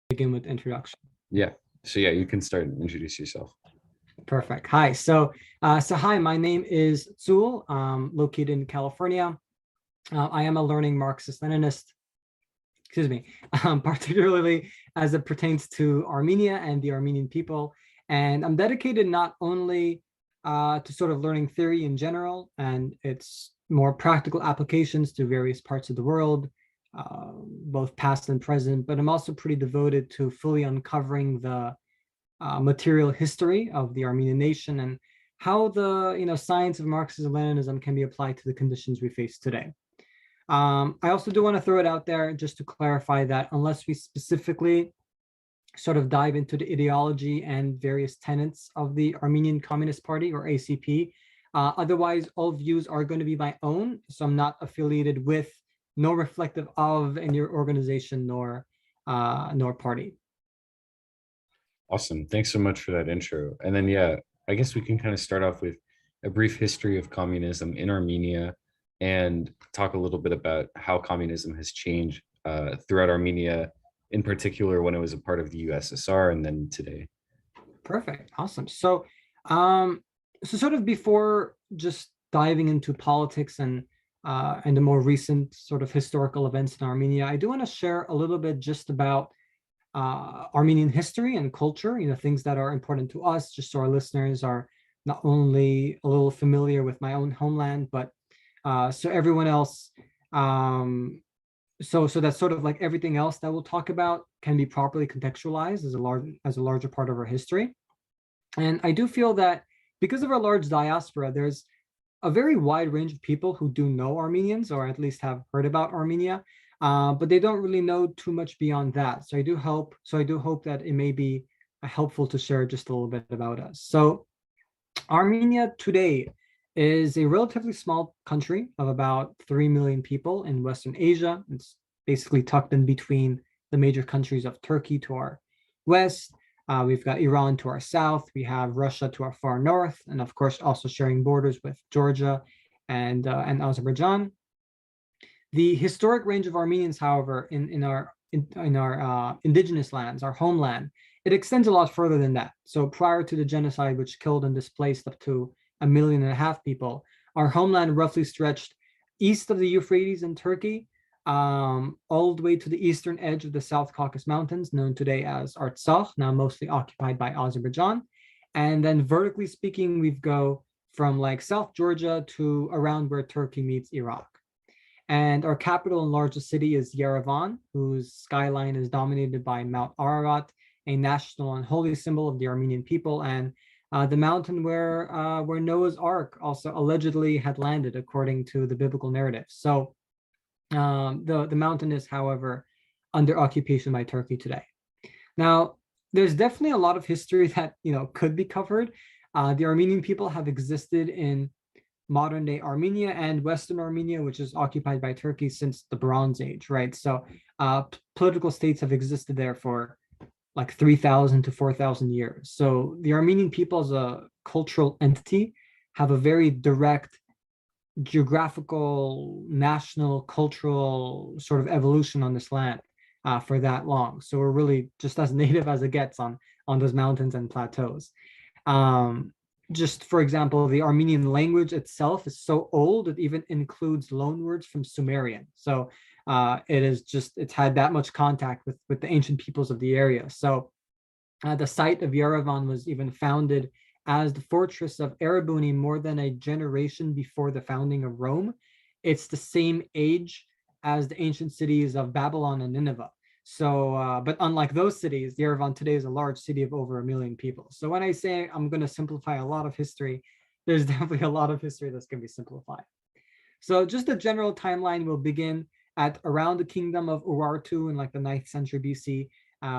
begin with introduction. Yeah. So yeah, you can start and introduce yourself. Perfect. Hi. So hi, my name is Zul, located in California. I am a learning Marxist-Leninist, excuse me, particularly as it pertains to Armenia and the Armenian people. And I'm dedicated not only to sort of learning theory in general and its more practical applications to various parts of the world, both past and present, but I'm also pretty devoted to fully uncovering the material history of the Armenian nation and how the science of Marxism-Leninism can be applied to the conditions we face today. I also do want to throw it out there just to clarify that unless we specifically sort of dive into the ideology and various tenets of the Armenian Communist Party or ACP, otherwise all views are going to be my own. So I'm not affiliated with, nor reflective of any organization nor party. Awesome. Thanks so much for that intro. And then yeah, I guess we can kind of start off with a brief history of communism in Armenia and talk a little bit about how communism has changed throughout Armenia, in particular when it was a part of the USSR and then today. Perfect. Awesome. So sort of before just diving into politics and the more recent sort of historical events in Armenia, I do want to share a little bit just about Armenian history and culture, things that are important to us, just so our listeners are not only a little familiar with my own homeland, but so everyone else, so that's sort of like everything else that we'll talk about can be properly contextualized as a larger part of our history. And I do feel that because of our large diaspora, there's a very wide range of people who do know Armenians or at least have heard about Armenia, but they don't really know too much beyond that. So I do hope that it may be helpful to share just a little bit about us. So Armenia today is a relatively small country of about 3 million people in Western Asia. It's basically tucked in between the major countries of Turkey to our west. We've got Iran to our south. We have Russia to our far north, and of course, also sharing borders with Georgia and Azerbaijan. The historic range of Armenians, however, in our indigenous lands, our homeland, it extends a lot further than that. So prior to the genocide, which killed and displaced up to 1.5 million people, our homeland roughly stretched east of the Euphrates in Turkey, all the way to the eastern edge of the South Caucasus Mountains, known today as Artsakh, now mostly occupied by Azerbaijan. And then vertically speaking, we go from like South Georgia to around where Turkey meets Iraq. And our capital and largest city is Yerevan, whose skyline is dominated by Mount Ararat, a national and holy symbol of the Armenian people, and the mountain where Noah's Ark also allegedly had landed, according to the biblical narrative. So the mountain is, however, under occupation by Turkey today. Now, there's definitely a lot of history that could be covered. The Armenian people have existed in modern day Armenia and Western Armenia, which is occupied by Turkey since the Bronze Age, right? So political states have existed there for like 3,000 to 4,000 years. So the Armenian people as a cultural entity have a very direct geographical, national, cultural sort of evolution on this land for that long. So we're really just as native as it gets on those mountains and plateaus. Just for example, the Armenian language itself is so old it even includes loanwords from Sumerian. So it's had that much contact with the ancient peoples of the area. So the site of Yerevan was even founded as the fortress of Erebuni more than a generation before the founding of Rome. It's the same age as the ancient cities of Babylon and Nineveh. So, but unlike those cities, Yerevan today is a large city of over 1 million people. So when I say I'm going to simplify a lot of history, there's definitely a lot of history that's going to be simplified. So just a general timeline will begin at around the kingdom of Urartu in like the 9th century BC,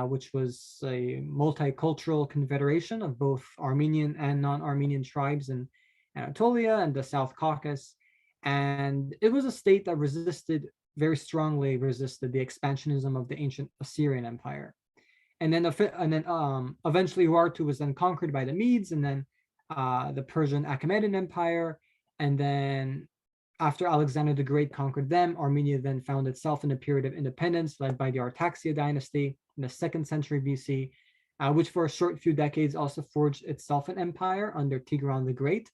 which was a multicultural confederation of both Armenian and non-Armenian tribes in Anatolia and the South Caucasus. And it was a state that very strongly resisted the expansionism of the ancient Assyrian Empire. And then eventually Urartu was then conquered by the Medes, and then the Persian Achaemenid Empire. And then after Alexander the Great conquered them, Armenia then found itself in a period of independence led by the Artaxia dynasty, in the 2nd century BC, which for a short few decades also forged itself an empire under Tigran the Great,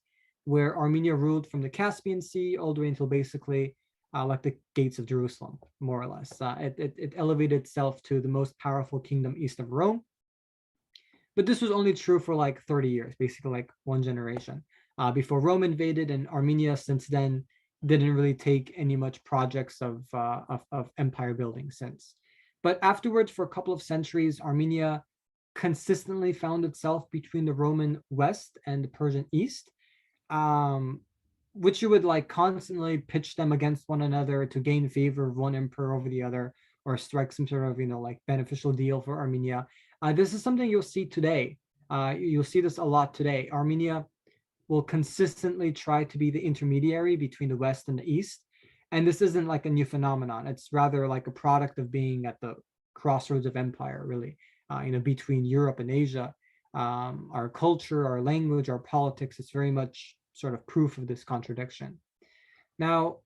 where Armenia ruled from the Caspian Sea all the way until basically like the gates of Jerusalem, more or less. It elevated itself to the most powerful kingdom east of Rome. But this was only true for like 30 years, basically like one generation, before Rome invaded, and Armenia since then didn't really take any much projects of empire building since. But afterwards, for a couple of centuries, Armenia consistently found itself between the Roman West and the Persian East, um, which you would like constantly pitch them against one another to gain favor of one emperor over the other, or strike some sort of like beneficial deal for Armenia. This is something you'll see today. You'll see this a lot today. Armenia will consistently try to be the intermediary between the West and the East. And this isn't like a new phenomenon. It's rather like a product of being at the crossroads of empire, really, between Europe and Asia. Our culture, our language, our politics, it's very much sort of proof of this contradiction. Now,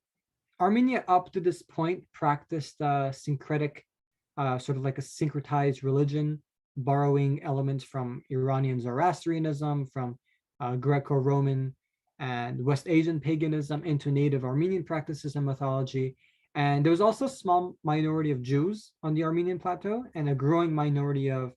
Armenia up to this point practiced syncretic, sort of like a syncretized religion, borrowing elements from Iranian Zoroastrianism, from Greco-Roman and West Asian paganism into native Armenian practices and mythology. And there was also a small minority of Jews on the Armenian plateau and a growing minority of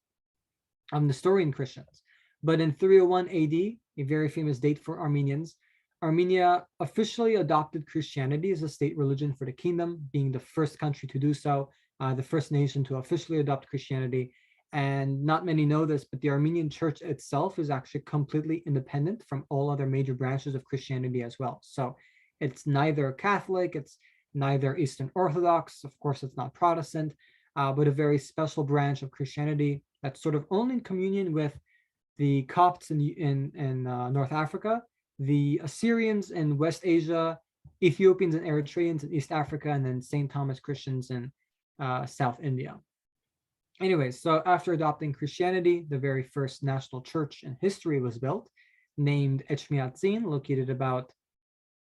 Nestorian Christians. But in 301 AD, a very famous date for Armenians, Armenia officially adopted Christianity as a state religion for the kingdom, being the first country to do so, the first nation to officially adopt Christianity. And not many know this, but the Armenian church itself is actually completely independent from all other major branches of Christianity as well. So it's neither Catholic, it's neither Eastern Orthodox, of course it's not Protestant, but a very special branch of Christianity that's sort of only in communion with the Copts in North Africa, the Assyrians in West Asia, Ethiopians and Eritreans in East Africa, and then St. Thomas Christians in South India. Anyways, so after adopting Christianity, the very first national church in history was built, named Echmiadzin, located about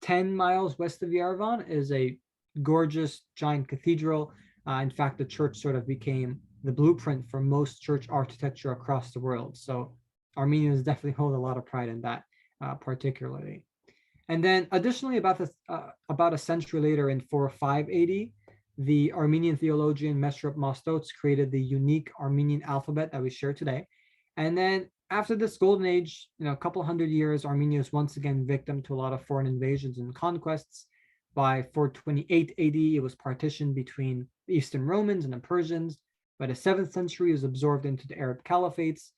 10 miles west of Yerevan, is a gorgeous giant cathedral. In fact, the church sort of became the blueprint for most church architecture across the world. So Armenians definitely hold a lot of pride in that, particularly. And then additionally, about a century later in 405 AD, the Armenian theologian Mesrop Mostos created the unique Armenian alphabet that we share today. And then after this golden age, a couple hundred years, Armenia is once again victim to a lot of foreign invasions and conquests. By 428 AD, it was partitioned between the Eastern Romans and the Persians. By the 7th century, it was absorbed into the Arab caliphates.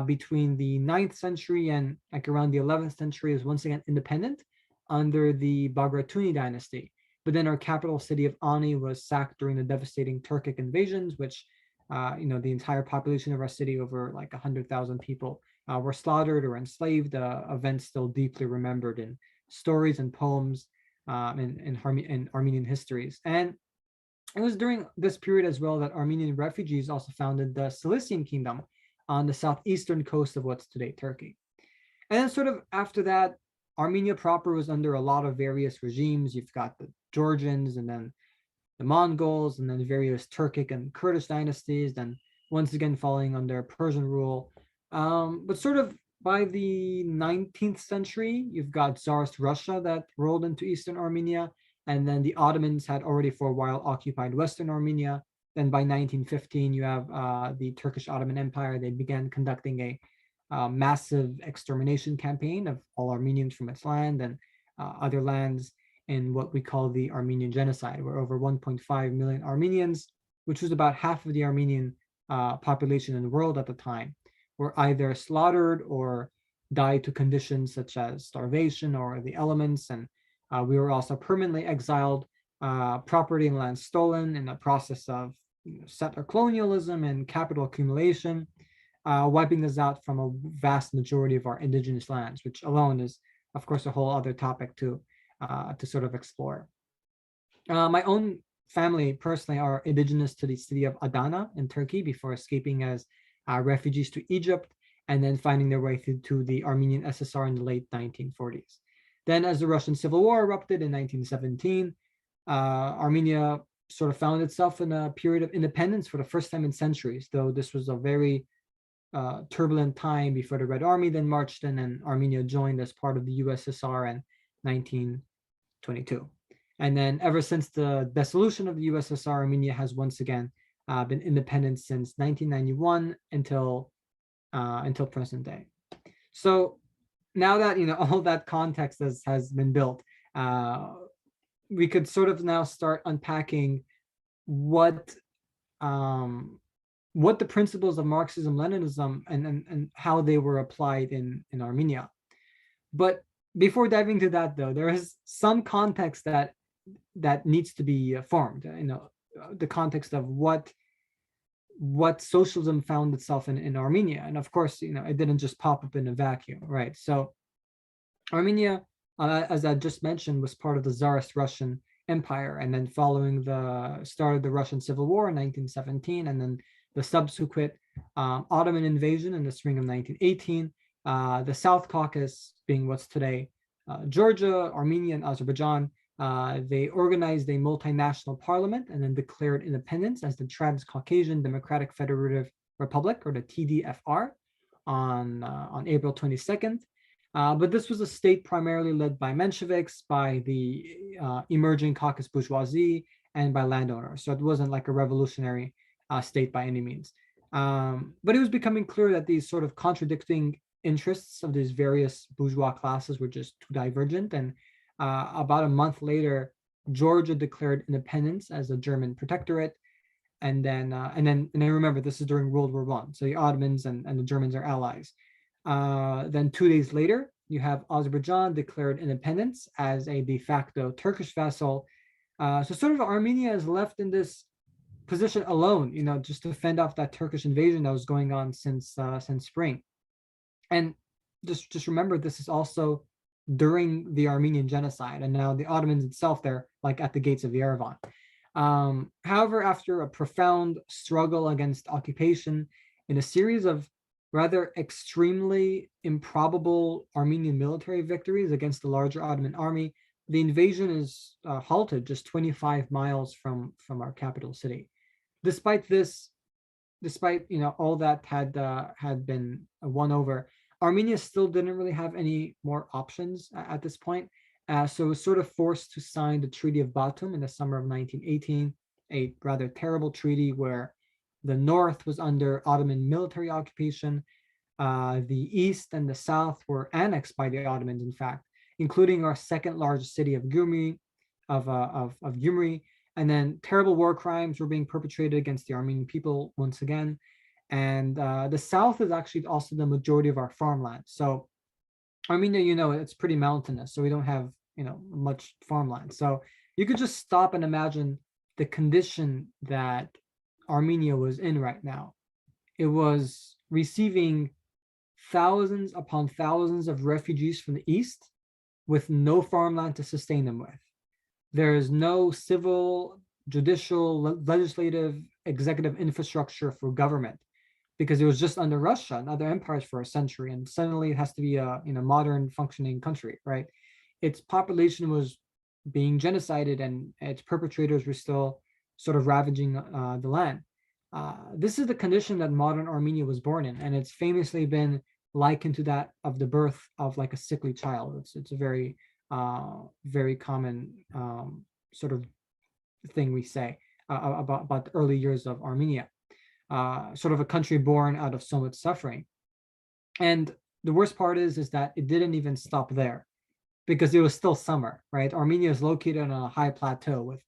Between the 9th century and like around the 11th century, it was once again independent under the Bagratuni dynasty. But then our capital city of Ani was sacked during the devastating Turkic invasions, which, the entire population of our city, over like 100,000 people, were slaughtered or enslaved. Events still deeply remembered in stories and poems, in Armenian histories. And it was during this period as well that Armenian refugees also founded the Cilician Kingdom on the southeastern coast of what's today Turkey. And then sort of after that, Armenia proper was under a lot of various regimes. You've got the Georgians, and then the Mongols, and then various Turkic and Kurdish dynasties, then once again falling under Persian rule. But sort of by the 19th century, you've got Tsarist Russia that rolled into Eastern Armenia, and then the Ottomans had already for a while occupied Western Armenia. Then by 1915, you have the Turkish Ottoman Empire. They began conducting a massive extermination campaign of all Armenians from its land and other lands in what we call the Armenian Genocide, where over 1.5 million Armenians, which was about half of the Armenian population in the world at the time, were either slaughtered or died to conditions such as starvation or the elements. And we were also permanently exiled, property and land stolen in the process of settler colonialism and capital accumulation, wiping us out from a vast majority of our indigenous lands, which alone is, of course, a whole other topic to sort of explore. My own family personally are indigenous to the city of Adana in Turkey before escaping as refugees to Egypt and then finding their way through to the Armenian SSR in the late 1940s. Then as the Russian Civil War erupted in 1917, Armenia sort of found itself in a period of independence for the first time in centuries, though this was a very turbulent time before the Red Army then marched in and Armenia joined as part of the USSR in 1922. And then ever since the dissolution of the USSR, Armenia has once again been independent since 1991 until present day. So now that all that context has been built, we could sort of now start unpacking what the principles of Marxism, Leninism, and how they were applied in Armenia. But before diving into that, though, there is some context that needs to be formed. The context of what socialism found itself in Armenia, and of course, it didn't just pop up in a vacuum, right? So, Armenia, as I just mentioned, was part of the Tsarist Russian Empire, and then following the start of the Russian Civil War in 1917, and then the subsequent Ottoman invasion in the spring of 1918, the South Caucasus being what's today Georgia, Armenia, and Azerbaijan, they organized a multinational parliament and then declared independence as the Transcaucasian Democratic Federative Republic, or the TDFR, on April 22nd. But this was a state primarily led by Mensheviks, by the emerging Caucasus bourgeoisie, and by landowners. So it wasn't like a revolutionary state by any means. But it was becoming clear that these sort of contradicting interests of these various bourgeois classes were just too divergent. And about a month later, Georgia declared independence as a German protectorate. And then remember, this is during World War I. So the Ottomans and the Germans are allies. Then 2 days later, you have Azerbaijan declared independence as a de facto Turkish vassal. So sort of Armenia is left in this position alone, just to fend off that Turkish invasion that was going on since spring. And just remember, this is also during the Armenian genocide, and now the Ottomans itself, they're like at the gates of Yerevan. However, after a profound struggle against occupation in a series of rather extremely improbable Armenian military victories against the larger Ottoman army, the invasion is halted just 25 miles from our capital city. Despite all that had been won over, Armenia still didn't really have any more options at this point. So it was sort of forced to sign the Treaty of Batum in the summer of 1918, a rather terrible treaty where the north was under Ottoman military occupation. The east and the south were annexed by the Ottomans, in fact, including our second largest city of Gyumri, and then terrible war crimes were being perpetrated against the Armenian people once again. And the south is actually also the majority of our farmland. So Armenia, it's pretty mountainous, so we don't have much farmland. So you could just stop and imagine the condition that Armenia was in right now. It was receiving thousands upon thousands of refugees from the east with no farmland to sustain them with. There is no civil, judicial, legislative, executive infrastructure for government, because it was just under Russia and other empires for a century, and suddenly it has to be a modern functioning country, right? Its population was being genocided, and its perpetrators were still sort of ravaging the land. This is the condition that modern Armenia was born in, and it's famously been likened to that of the birth of like a sickly child. It's a very very common sort of thing we say about the early years of Armenia. Sort of a country born out of so much suffering. And the worst part is that it didn't even stop there, because it was still summer, right? Armenia is located on a high plateau with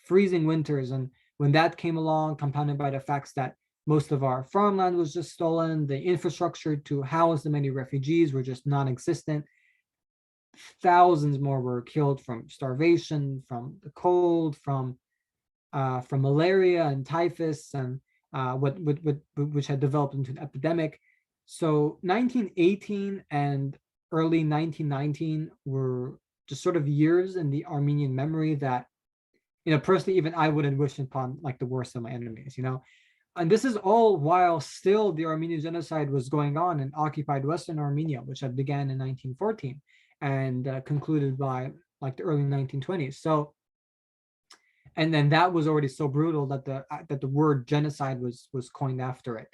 freezing winters. And when that came along, compounded by the facts that most of our farmland was just stolen, the infrastructure to house the many refugees were just non-existent. Thousands more were killed from starvation, from the cold, from malaria and typhus, and which had developed into an epidemic. So 1918 and early 1919 were just sort of years in the Armenian memory that, personally, even I wouldn't wish upon like the worst of my enemies, And this is all while still the Armenian genocide was going on in occupied Western Armenia, which had began in 1914 and concluded by like the early 1920s. So, And then that was already so brutal that the word genocide was coined after it.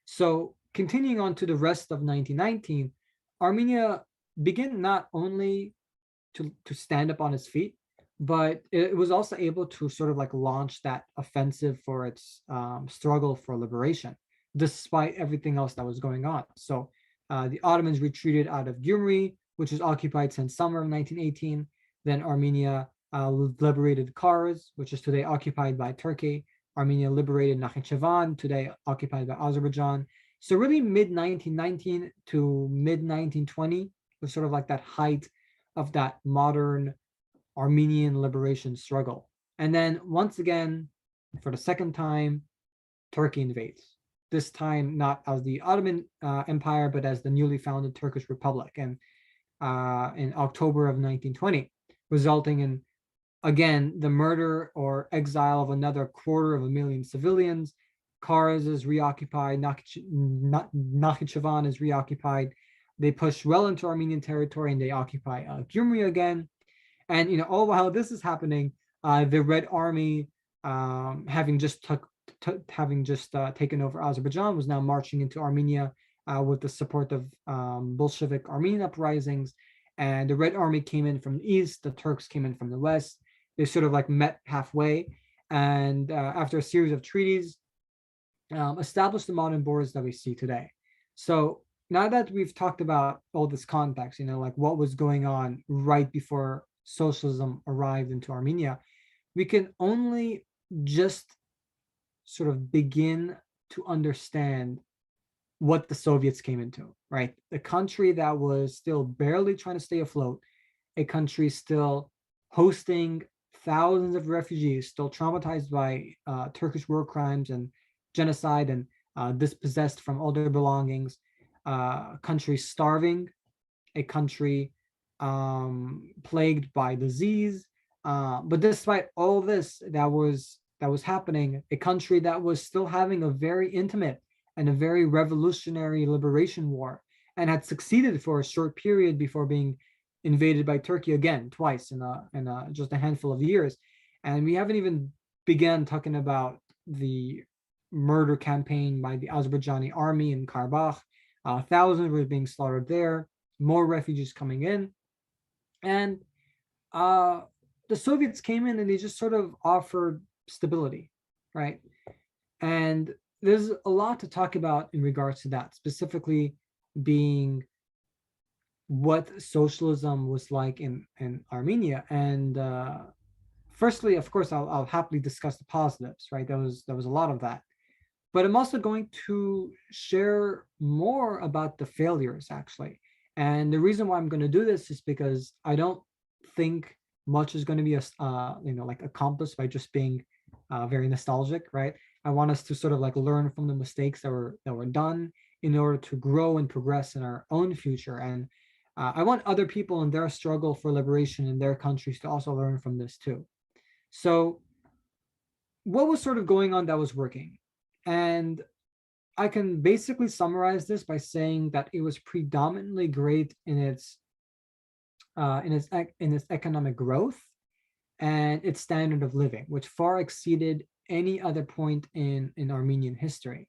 So continuing on to the rest of 1919, Armenia began not only to stand up on its feet, but it was also able to sort of like launch that offensive for its struggle for liberation, despite everything else that was going on. So the Ottomans retreated out of Gyumri, which was occupied since summer of 1918. Then Armenia liberated Kars, which is today occupied by Turkey. Armenia liberated Nakhichevan, today occupied by Azerbaijan. So really mid 1919 to mid 1920 was sort of like that height of that modern Armenian liberation struggle. And then once again, for the second time, Turkey invades. This time not as the Ottoman Empire, but as the newly founded Turkish Republic, and in October of 1920, resulting in again the murder or exile of another 250,000 civilians. Kars is reoccupied. Nakhichevan is reoccupied. They push well into Armenian territory and they occupy Gyumri again. And all while this is happening, the Red Army, having just taken over Azerbaijan, was now marching into Armenia with the support of Bolshevik Armenian uprisings. And the Red Army came in from the east, the Turks came in from the west. They sort of like met halfway, and after a series of treaties, established the modern borders that we see today. So now that we've talked about all this context, like what was going on right before socialism arrived into Armenia, we can only just sort of begin to understand what the Soviets came into, right? A country that was still barely trying to stay afloat, a country still hosting thousands of refugees, still traumatized by Turkish war crimes and genocide, and dispossessed from all their belongings, a country starving, a country plagued by disease. But despite all this that was happening, a country that was still having a very intimate and a very revolutionary liberation war, and had succeeded for a short period before being invaded by Turkey again twice in just a handful of years. And we haven't even begun talking about the murder campaign by the Azerbaijani army in Karabakh. Thousands were being slaughtered there, more refugees coming in. And the Soviets came in and they just sort of offered stability, right? And there's a lot to talk about in regards to that, specifically being what socialism was like in Armenia. And firstly, of course, I'll happily discuss the positives, right? There was a lot of that. But I'm also going to share more about the failures, actually. And the reason why I'm going to do this is because I don't think much is going to be like accomplished by just being very nostalgic, right? I want us to sort of like learn from the mistakes that were done in order to grow and progress in our own future. And I want other people in their struggle for liberation in their countries to also learn from this too. So what was sort of going on that was working? And I can basically summarize this by saying that it was predominantly great in its economic growth and its standard of living, which far exceeded any other point in Armenian history.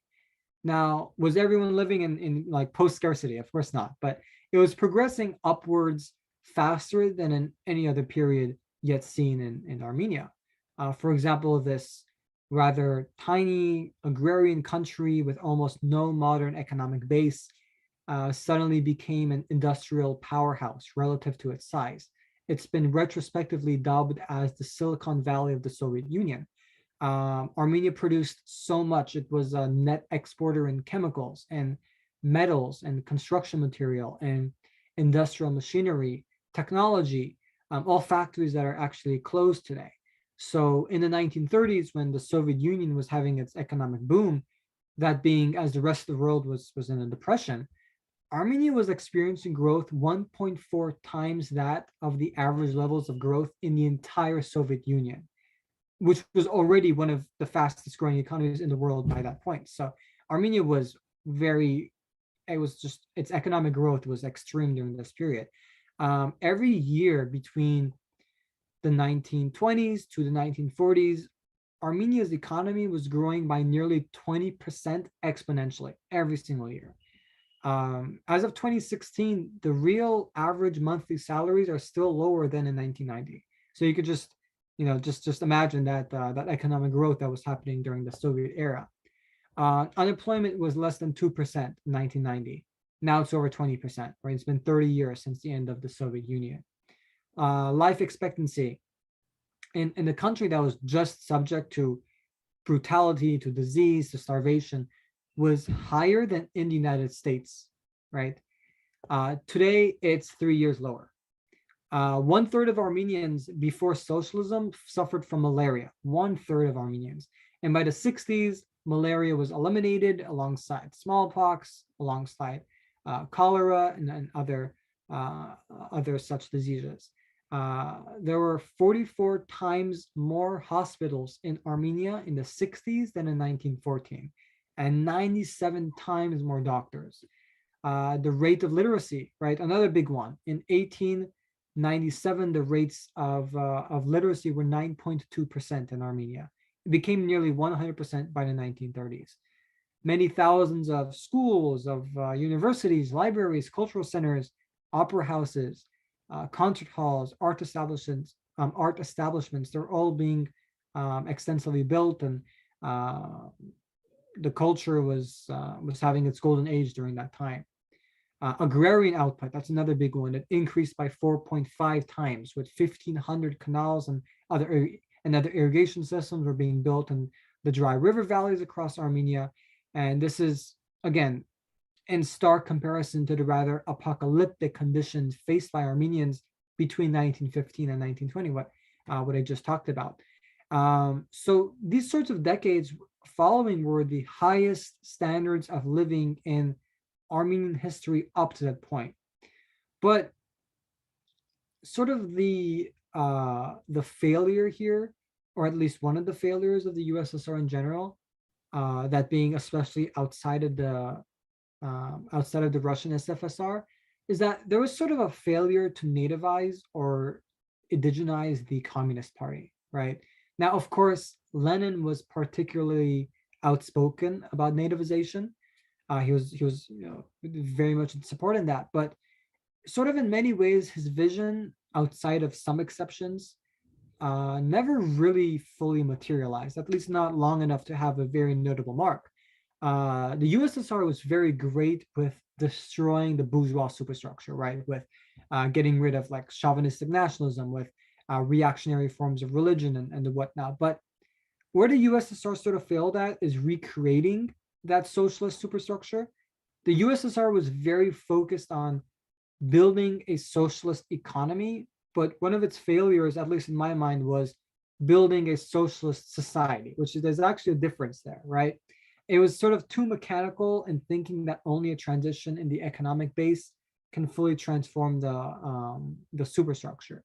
Now, was everyone living in like post scarcity? Of course not, but it was progressing upwards faster than in any other period yet seen in Armenia. For example, this rather tiny agrarian country with almost no modern economic base suddenly became an industrial powerhouse relative to its size. It's been retrospectively dubbed as the Silicon Valley of the Soviet Union. Armenia produced so much. It was a net exporter in chemicals and metals and construction material and industrial machinery, technology, all factories that are actually closed today. So in the 1930s, when the Soviet Union was having its economic boom, that being as the rest of the world was in a depression, Armenia was experiencing growth 1.4 times that of the average levels of growth in the entire Soviet Union, which was already one of the fastest growing economies in the world by that point. So Armenia was its economic growth was extreme during this period. Every year between the 1920s to the 1940s, Armenia's economy was growing by nearly 20% exponentially every single year. As of 2016, the real average monthly salaries are still lower than in 1990. So you could just, just imagine that economic growth that was happening during the Soviet era. Unemployment was less than 2% in 1990. Now it's over 20%, right? It's been 30 years since the end of the Soviet Union. Life expectancy in the country that was just subject to brutality, to disease, to starvation, was higher than in the United States, right? Today, it's 3 years lower. 1/3 of Armenians before socialism suffered from malaria, 1/3 of Armenians. And by the 60s, malaria was eliminated alongside smallpox, alongside cholera, and other such diseases. There were 44 times more hospitals in Armenia in the 60s than in 1914, and 97 times more doctors. The rate of literacy, right? Another big one. In 1897, the rates of literacy were 9.2% in Armenia. It became nearly 100% by the 1930s. Many thousands of schools, of universities, libraries, cultural centers, opera houses, concert halls, art establishments, they're all being extensively built, and the culture was having its golden age during that time. Agrarian output, that's another big one. It increased by 4.5 times, with 1,500 canals and other irrigation systems were being built in the dry river valleys across Armenia. And this is, again, in stark comparison to the rather apocalyptic conditions faced by Armenians between 1915 and 1920, what I just talked about. So these sorts of decades following were the highest standards of living in Armenian history up to that point. But sort of the failure here, or at least one of the failures of the USSR in general, that being especially outside of the Russian SFSR, is that there was sort of a failure to nativize or indigenize the Communist Party, right? Now, of course, Lenin was particularly outspoken about nativization. He was very much in support in that, but sort of in many ways, his vision, outside of some exceptions, never really fully materialized, at least not long enough to have a very notable mark. The USSR was very great with destroying the bourgeois superstructure, right? With getting rid of like chauvinistic nationalism, with reactionary forms of religion and whatnot. But where the USSR sort of failed at is recreating that socialist superstructure. The USSR was very focused on building a socialist economy, but one of its failures, at least in my mind, was building a socialist society, which there's actually a difference there, right? It was sort of too mechanical in thinking that only a transition in the economic base can fully transform the superstructure.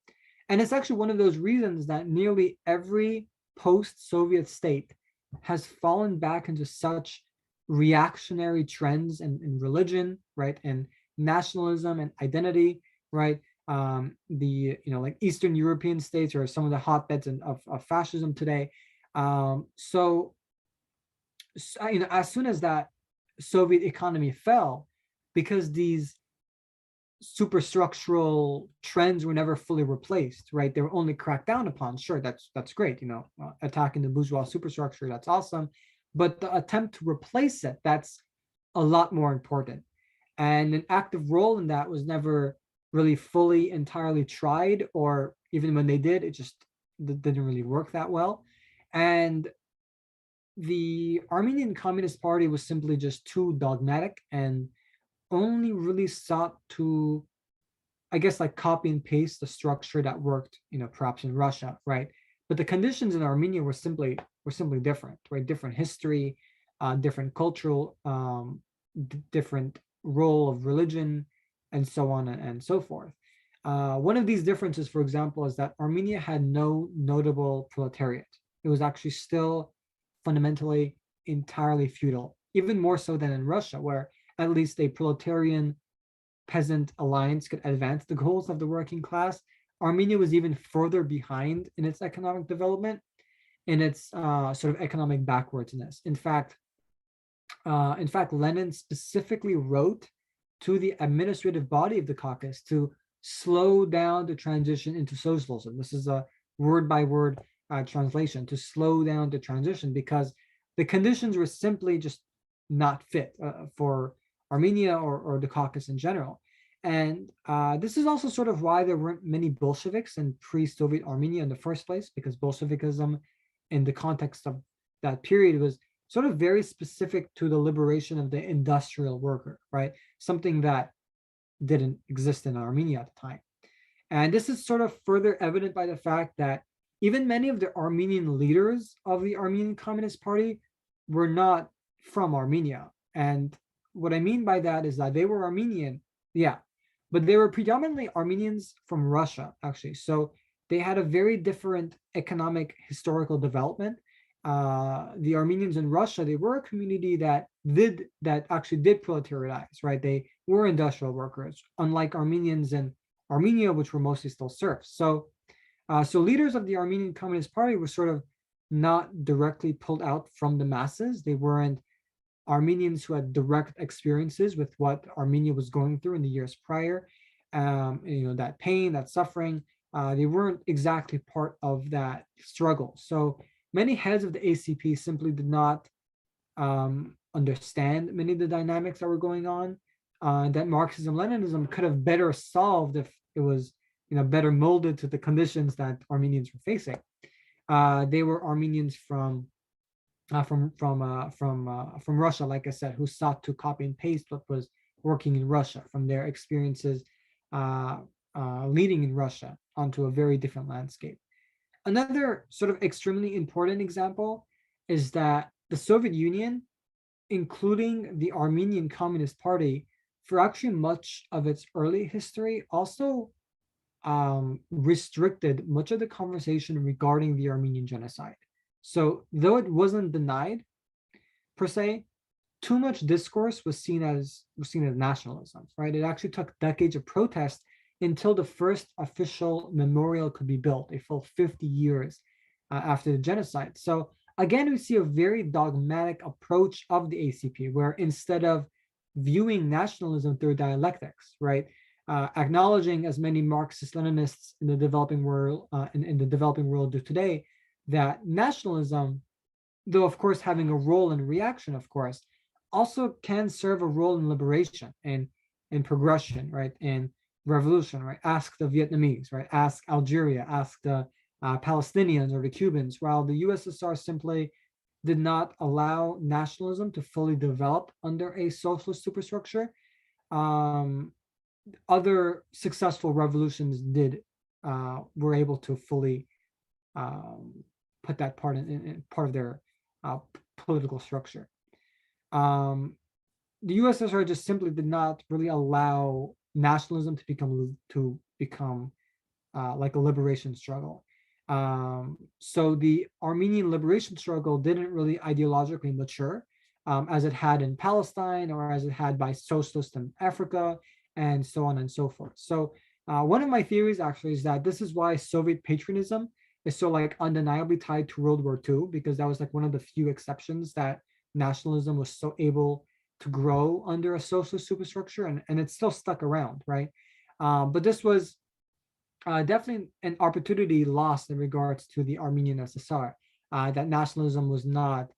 And it's actually one of those reasons that nearly every post-Soviet state has fallen back into such reactionary trends in religion, right, and nationalism and identity, right? Like Eastern European states are some of the hotbeds of fascism today. So as soon as that Soviet economy fell, because these superstructural trends were never fully replaced, right? They were only cracked down upon. Sure, that's great, attacking the bourgeois superstructure, that's awesome. But the attempt to replace it, that's a lot more important. And an active role in that was never really fully entirely tried, or even when they did, it just didn't really work that well. And the Armenian Communist Party was simply just too dogmatic and only really sought to, I guess, like copy and paste the structure that worked, perhaps in Russia, right? But the conditions in Armenia were simply different, right? Different history, different cultural, different role of religion, and so on and so forth. One of these differences, for example, is that Armenia had no notable proletariat. It was actually still fundamentally entirely feudal, even more so than in Russia, where at least a proletarian peasant alliance could advance the goals of the working class. Armenia was even further behind in its economic development, in its sort of economic backwardsness. In fact, Lenin specifically wrote to the administrative body of the Caucasus to slow down the transition into socialism. This is a word by word translation, to slow down the transition, because the conditions were simply just not fit for Armenia or the Caucasus in general. And this is also sort of why there weren't many Bolsheviks in pre-Soviet Armenia in the first place, because Bolshevikism, in the context of that period, was sort of very specific to the liberation of the industrial worker, right? Something that didn't exist in Armenia at the time. And this is sort of further evident by the fact that even many of the Armenian leaders of the Armenian Communist Party were not from Armenia. And what I mean by that is that they were Armenian, yeah, but they were predominantly Armenians from Russia, actually. So they had a very different economic historical development. The Armenians in Russia, they were a community that actually did proletariatize, right? They were industrial workers, unlike Armenians in Armenia, which were mostly still serfs. So leaders of the Armenian Communist Party were sort of not directly pulled out from the masses. They weren't Armenians who had direct experiences with what Armenia was going through in the years prior. That pain, that suffering, they weren't exactly part of that struggle. So many heads of the ACP simply did not understand many of the dynamics that were going on, that Marxism-Leninism could have better solved if it was better molded to the conditions that Armenians were facing. They were Armenians from Russia, like I said, who sought to copy and paste what was working in Russia from their experiences leading in Russia onto a very different landscape. Another sort of extremely important example is that the Soviet Union, including the Armenian Communist Party, for actually much of its early history, also restricted much of the conversation regarding the Armenian genocide. So though it wasn't denied per se, too much discourse was seen as nationalism, right? It actually took decades of protest until the first official memorial could be built, a full 50 years after the genocide. So again, we see a very dogmatic approach of the ACP, where instead of viewing nationalism through dialectics, right, acknowledging, as many Marxist-Leninists in the developing world in the developing world do today, that nationalism, though of course having a role in reaction, of course, also can serve a role in liberation and in progression, right, in revolution, right? Ask the Vietnamese, right? Ask Algeria, ask the Palestinians or the Cubans, while the USSR simply did not allow nationalism to fully develop under a socialist superstructure. Other successful revolutions were able to fully put that part in part of their political structure. The USSR just simply did not really allow nationalism to become like a liberation struggle. So the Armenian liberation struggle didn't really ideologically mature as it had in Palestine, or as it had by socialists in Africa, and so on and so forth. So one of my theories actually is that this is why Soviet patriotism is so like undeniably tied to World War II, because that was like one of the few exceptions that nationalism was so able to grow under a socialist superstructure, and it's still stuck around, right? But this was definitely an opportunity lost in regards to the Armenian SSR, that nationalism was not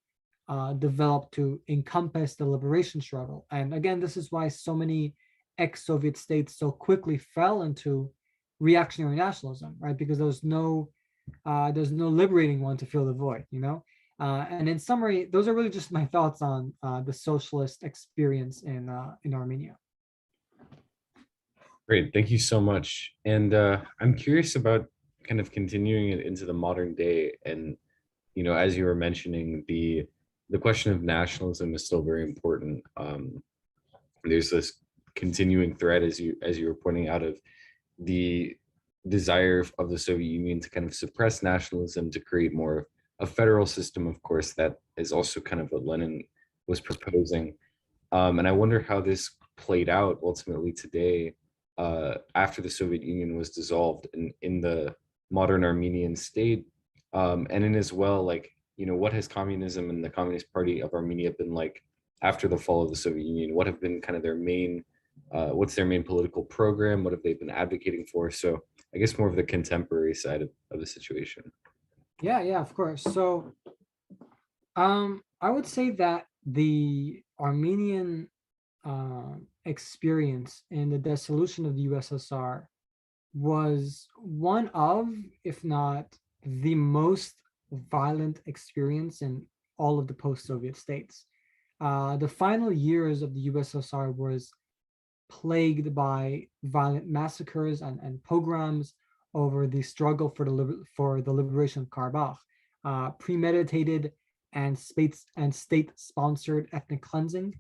developed to encompass the liberation struggle. And again, this is why so many ex-Soviet states so quickly fell into reactionary nationalism, right? Because there's no liberating one to fill the void, and in summary, those are really just my thoughts on the socialist experience in Armenia. Great, thank you so much. And I'm curious about kind of continuing it into the modern day. And as you were mentioning, the question of nationalism is still very important. There's this continuing thread, as you were pointing out, of the desire of the Soviet Union to kind of suppress nationalism to create more a federal system, of course, that is also kind of what Lenin was proposing. And I wonder how this played out ultimately today after the Soviet Union was dissolved in the modern Armenian state, and then as well, like, what has communism and the Communist Party of Armenia been like after the fall of the Soviet Union? What have been kind of their main, what's their main political program? What have they been advocating for? So I guess more of the contemporary side of the situation. Yeah, yeah, of course. So I would say that the Armenian experience in the dissolution of the USSR was one of, if not the most violent experience in all of the post-Soviet states. The final years of the USSR was plagued by violent massacres and pogroms over the struggle for the liberation of Karabakh, premeditated and state-sponsored ethnic cleansing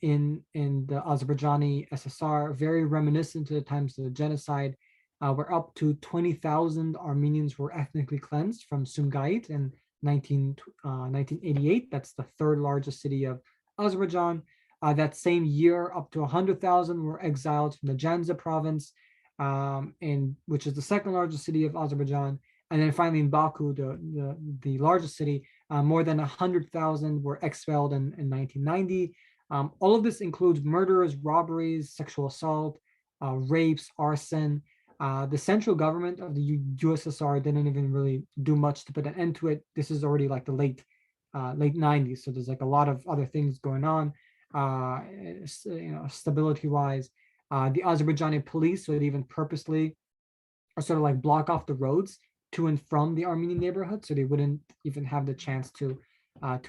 in the Azerbaijani SSR, very reminiscent to the times of the genocide, where up to 20,000 Armenians were ethnically cleansed from Sumgait in 1988. That's the third largest city of Azerbaijan. That same year, up to 100,000 were exiled from the Janza province, which is the second largest city of Azerbaijan. And then finally in Baku, the largest city, more than 100,000 were expelled in 1990. All of this includes murders, robberies, sexual assault, rapes, arson. The central government of the USSR didn't even really do much to put an end to it. This is already like the late 90s, so there's like a lot of other things going on. Stability wise, the Azerbaijani police would even purposely sort of like block off the roads to and from the Armenian neighborhood, so they wouldn't even have the chance to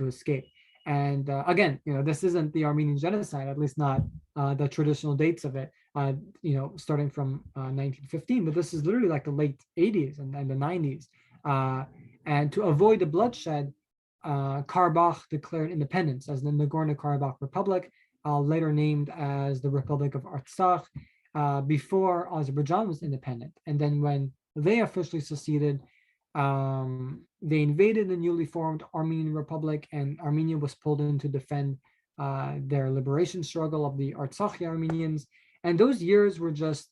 escape. And again, this isn't the Armenian genocide, at least not the traditional dates of it. Starting from 1915, but this is literally like the late 80s and the 90s. And to avoid the bloodshed, Karabakh declared independence as the Nagorno-Karabakh Republic, later named as the Republic of Artsakh, before Azerbaijan was independent. And then when they officially seceded, they invaded the newly formed Armenian Republic, and Armenia was pulled in to defend their liberation struggle of the Artsakhi Armenians. And those years were just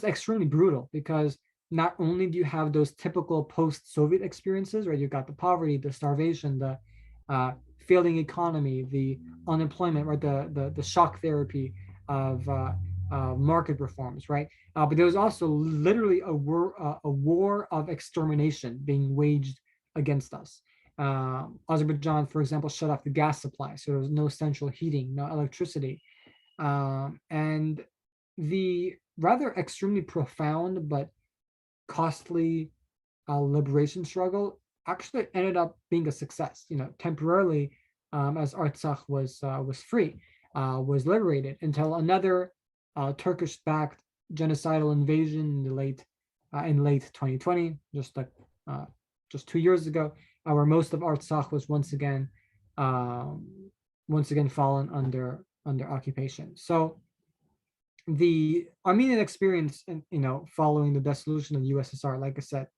extremely brutal, because not only do you have those typical post-Soviet experiences, right? You've got the poverty, the starvation, the failing economy, the unemployment, right? The shock therapy of market reforms, right? But there was also literally a war of extermination being waged against us. Azerbaijan, for example, shut off the gas supply, so there was no central heating, no electricity, and the rather extremely profound but costly liberation struggle actually ended up being a success. Temporarily, as Artsakh was free, was liberated, until another Turkish-backed genocidal invasion in late 2020, just 2 years ago, where most of Artsakh was once again fallen under occupation. So the Armenian experience, following the dissolution of the USSR, like I said,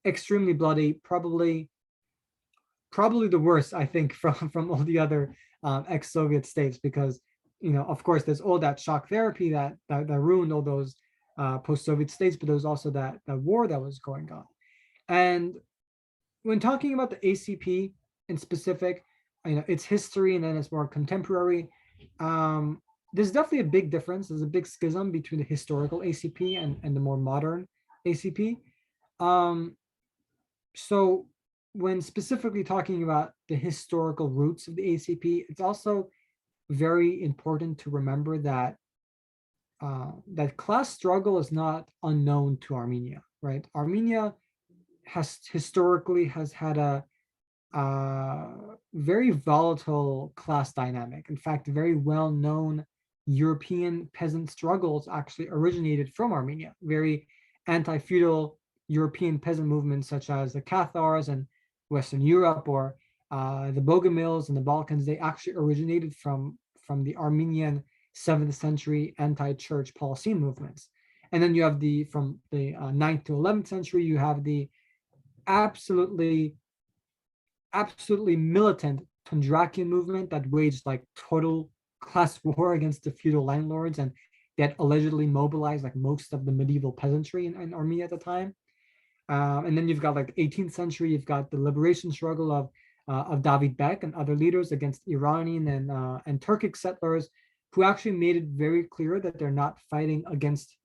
extremely bloody, probably the worst, I think, from all the other ex-Soviet states, because of course, there's all that shock therapy that ruined all those post-Soviet states, but there was also that war that was going on. And when talking about the ACP in specific, its history and then its more contemporary, there's definitely a big difference. There's a big schism between the historical ACP and the more modern ACP. So when specifically talking about the historical roots of the ACP, it's also very important to remember that that class struggle is not unknown to Armenia, right? Armenia has had a very volatile class dynamic. In fact, very well-known European peasant struggles actually originated from Armenia. Very anti-feudal European peasant movements, such as the Cathars in Western Europe, or the Bogomils in the Balkans, they actually originated from the Armenian 7th century anti-church Paulician movements. And then you have from the 9th to 11th century, you have the absolutely militant Tondrakian movement that waged like total class war against the feudal landlords, and that allegedly mobilized like most of the medieval peasantry in Armenia at the time. And then you've got like 18th century, you've got the liberation struggle of David Bek and other leaders against Iranian and Turkic settlers, who actually made it very clear that they're not fighting against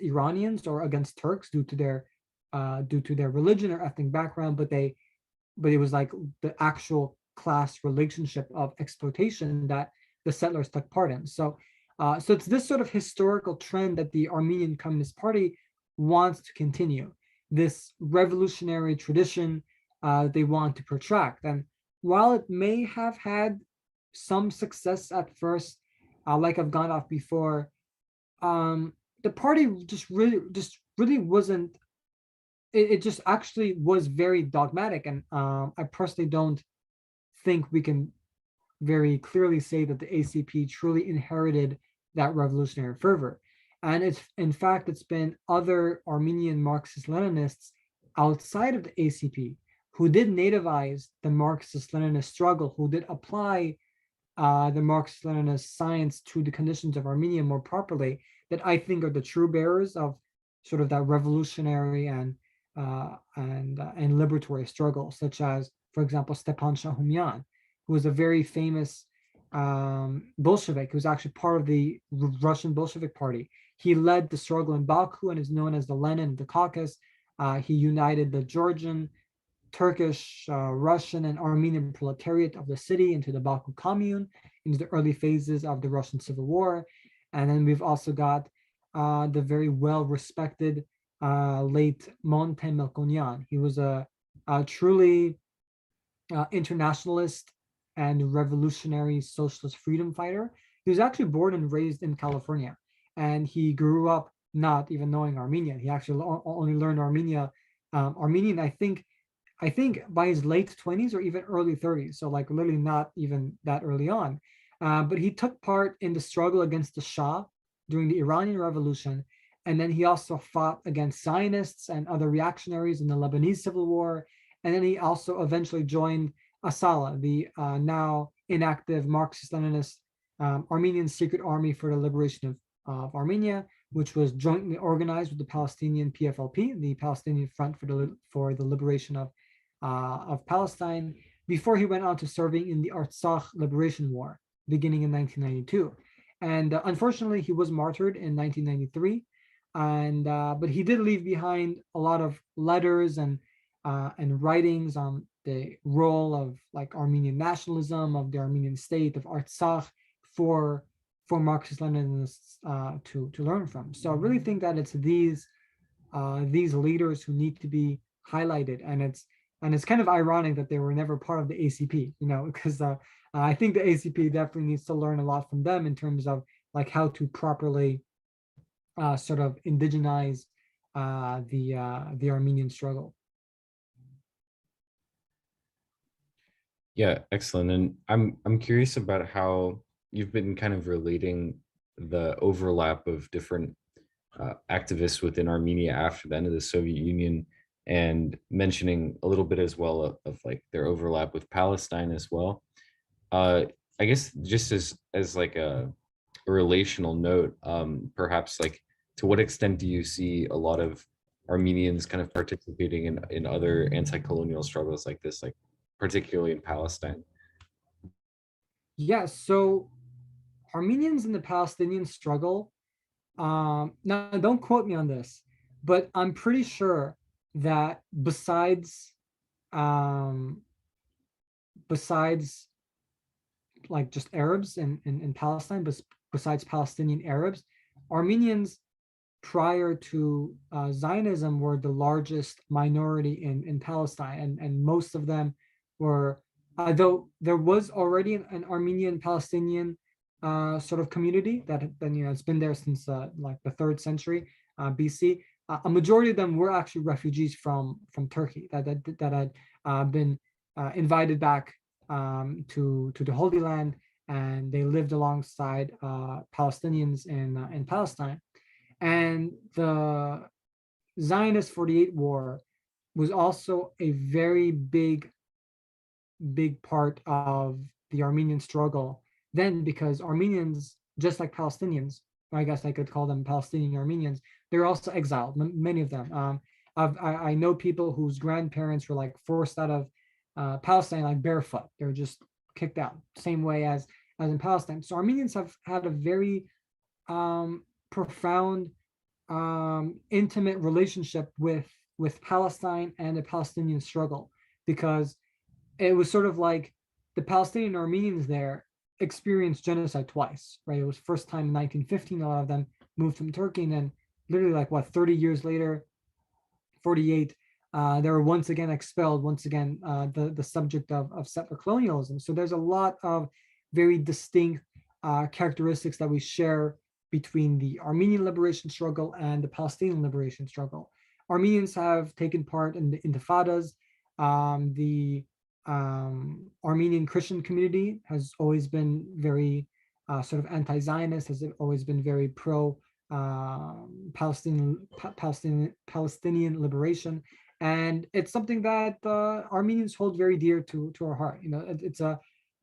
Iranians or against Turks due to their religion or ethnic background, but it was like the actual class relationship of exploitation that the settlers took part in. So it's this sort of historical trend that the Armenian Communist Party wants to continue. This revolutionary tradition they want to protract. And while it may have had some success at first, like I've gone off before, um, the party just really wasn't. It just actually was very dogmatic, and I personally don't think we can very clearly say that the ACP truly inherited that revolutionary fervor. And it's in fact, it's been other Armenian Marxist Leninists outside of the ACP who did nativize the Marxist Leninist struggle, who did apply the Marxist Leninist science to the conditions of Armenia more properly, that I think are the true bearers of sort of that revolutionary and liberatory struggle, such as, for example, Stepan Shahumyan, who was a very famous Bolshevik, who was actually part of the Russian Bolshevik Party. He led the struggle in Baku and is known as the Lenin of the Caucasus. He united the Georgian, Turkish, Russian, and Armenian proletariat of the city into the Baku Commune, into the early phases of the Russian Civil War. And then we've also got the very well-respected late Monte Melkonian. He was a truly internationalist and revolutionary socialist freedom fighter. He was actually born and raised in California, and he grew up not even knowing Armenian. He actually only learned Armenian, I think by his late 20s or even early 30s. So like literally not even that early on. But he took part in the struggle against the Shah during the Iranian Revolution. And then he also fought against Zionists and other reactionaries in the Lebanese Civil War. And then he also eventually joined Asala, the now inactive Marxist-Leninist Armenian Secret Army for the Liberation of Armenia, which was jointly organized with the Palestinian PFLP, the Palestinian Front for the Liberation of Palestine, before he went on to serving in the Artsakh Liberation War, beginning in 1992. And unfortunately, he was martyred in 1993. And but he did leave behind a lot of letters and writings on the role of like Armenian nationalism, of the Armenian state, of Artsakh for Marxist Leninists to learn from. So I really think that it's these leaders who need to be highlighted, and it's kind of ironic that they were never part of the ACP, because I think the ACP definitely needs to learn a lot from them in terms of like how to properly sort of indigenize the Armenian struggle. Yeah, excellent. And I'm curious about how you've been kind of relating the overlap of different activists within Armenia after the end of the Soviet Union, and mentioning a little bit as well of like their overlap with Palestine as well. I guess just as like a relational note, perhaps like to what extent do you see a lot of Armenians kind of participating in other anti-colonial struggles like this, like particularly in Palestine? Yeah, so Armenians in the Palestinian struggle, now don't quote me on this, but I'm pretty sure that um, besides like just Arabs in Palestine, but besides Palestinian Arabs, Armenians prior to Zionism were the largest minority in Palestine, and most of them were, though there was already an Armenian Palestinian sort of community that had been, it's been there since like the 3rd century BC. A majority of them were actually refugees from Turkey that had been invited back to the Holy Land, and they lived alongside Palestinians in Palestine. And the Zionist 48 war was also a very big part of the Armenian struggle then, because Armenians, just like Palestinians, I guess I could call them Palestinian Armenians, they're also exiled, many of them. I know people whose grandparents were like forced out of Palestine like barefoot. They're just kicked out, same way as in Palestine. So Armenians have had a very profound, intimate relationship with Palestine and the Palestinian struggle, because it was sort of like the Palestinian Armenians there experienced genocide twice, right? It was first time in 1915. A lot of them moved from Turkey, and then literally like what 30 years later, 48, they were once again expelled, once again the subject of settler colonialism. So there's a lot of very distinct characteristics that we share between the Armenian liberation struggle and the Palestinian liberation struggle. Armenians have taken part in the intifadas. The Armenian Christian community has always been very sort of anti-Zionist, has always been very pro Palestinian liberation, and it's something that Armenians hold very dear to our heart. You know,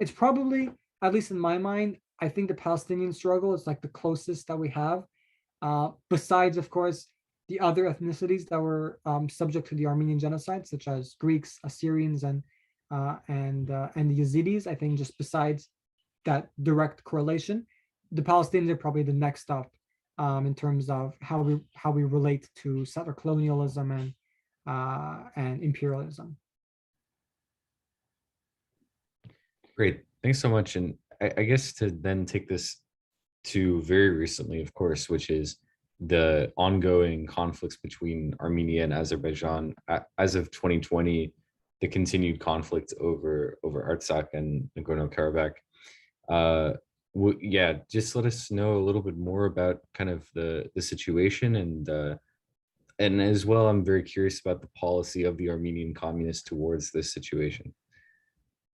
it's probably, at least in my mind, I think the Palestinian struggle is like the closest that we have, besides, of course, the other ethnicities that were subject to the Armenian genocide, such as Greeks, Assyrians, and the Yazidis. I think just besides that direct correlation, the Palestinians are probably the next up in terms of how we relate to settler colonialism and imperialism. Great. Thanks so much. And I guess to then take this to very recently, of course, which is the ongoing conflicts between Armenia and Azerbaijan. As of 2020, the continued conflict over Artsakh and Nagorno-Karabakh. Yeah, just let us know a little bit more about kind of the situation, and as well, I'm very curious about the policy of the Armenian communists towards this situation.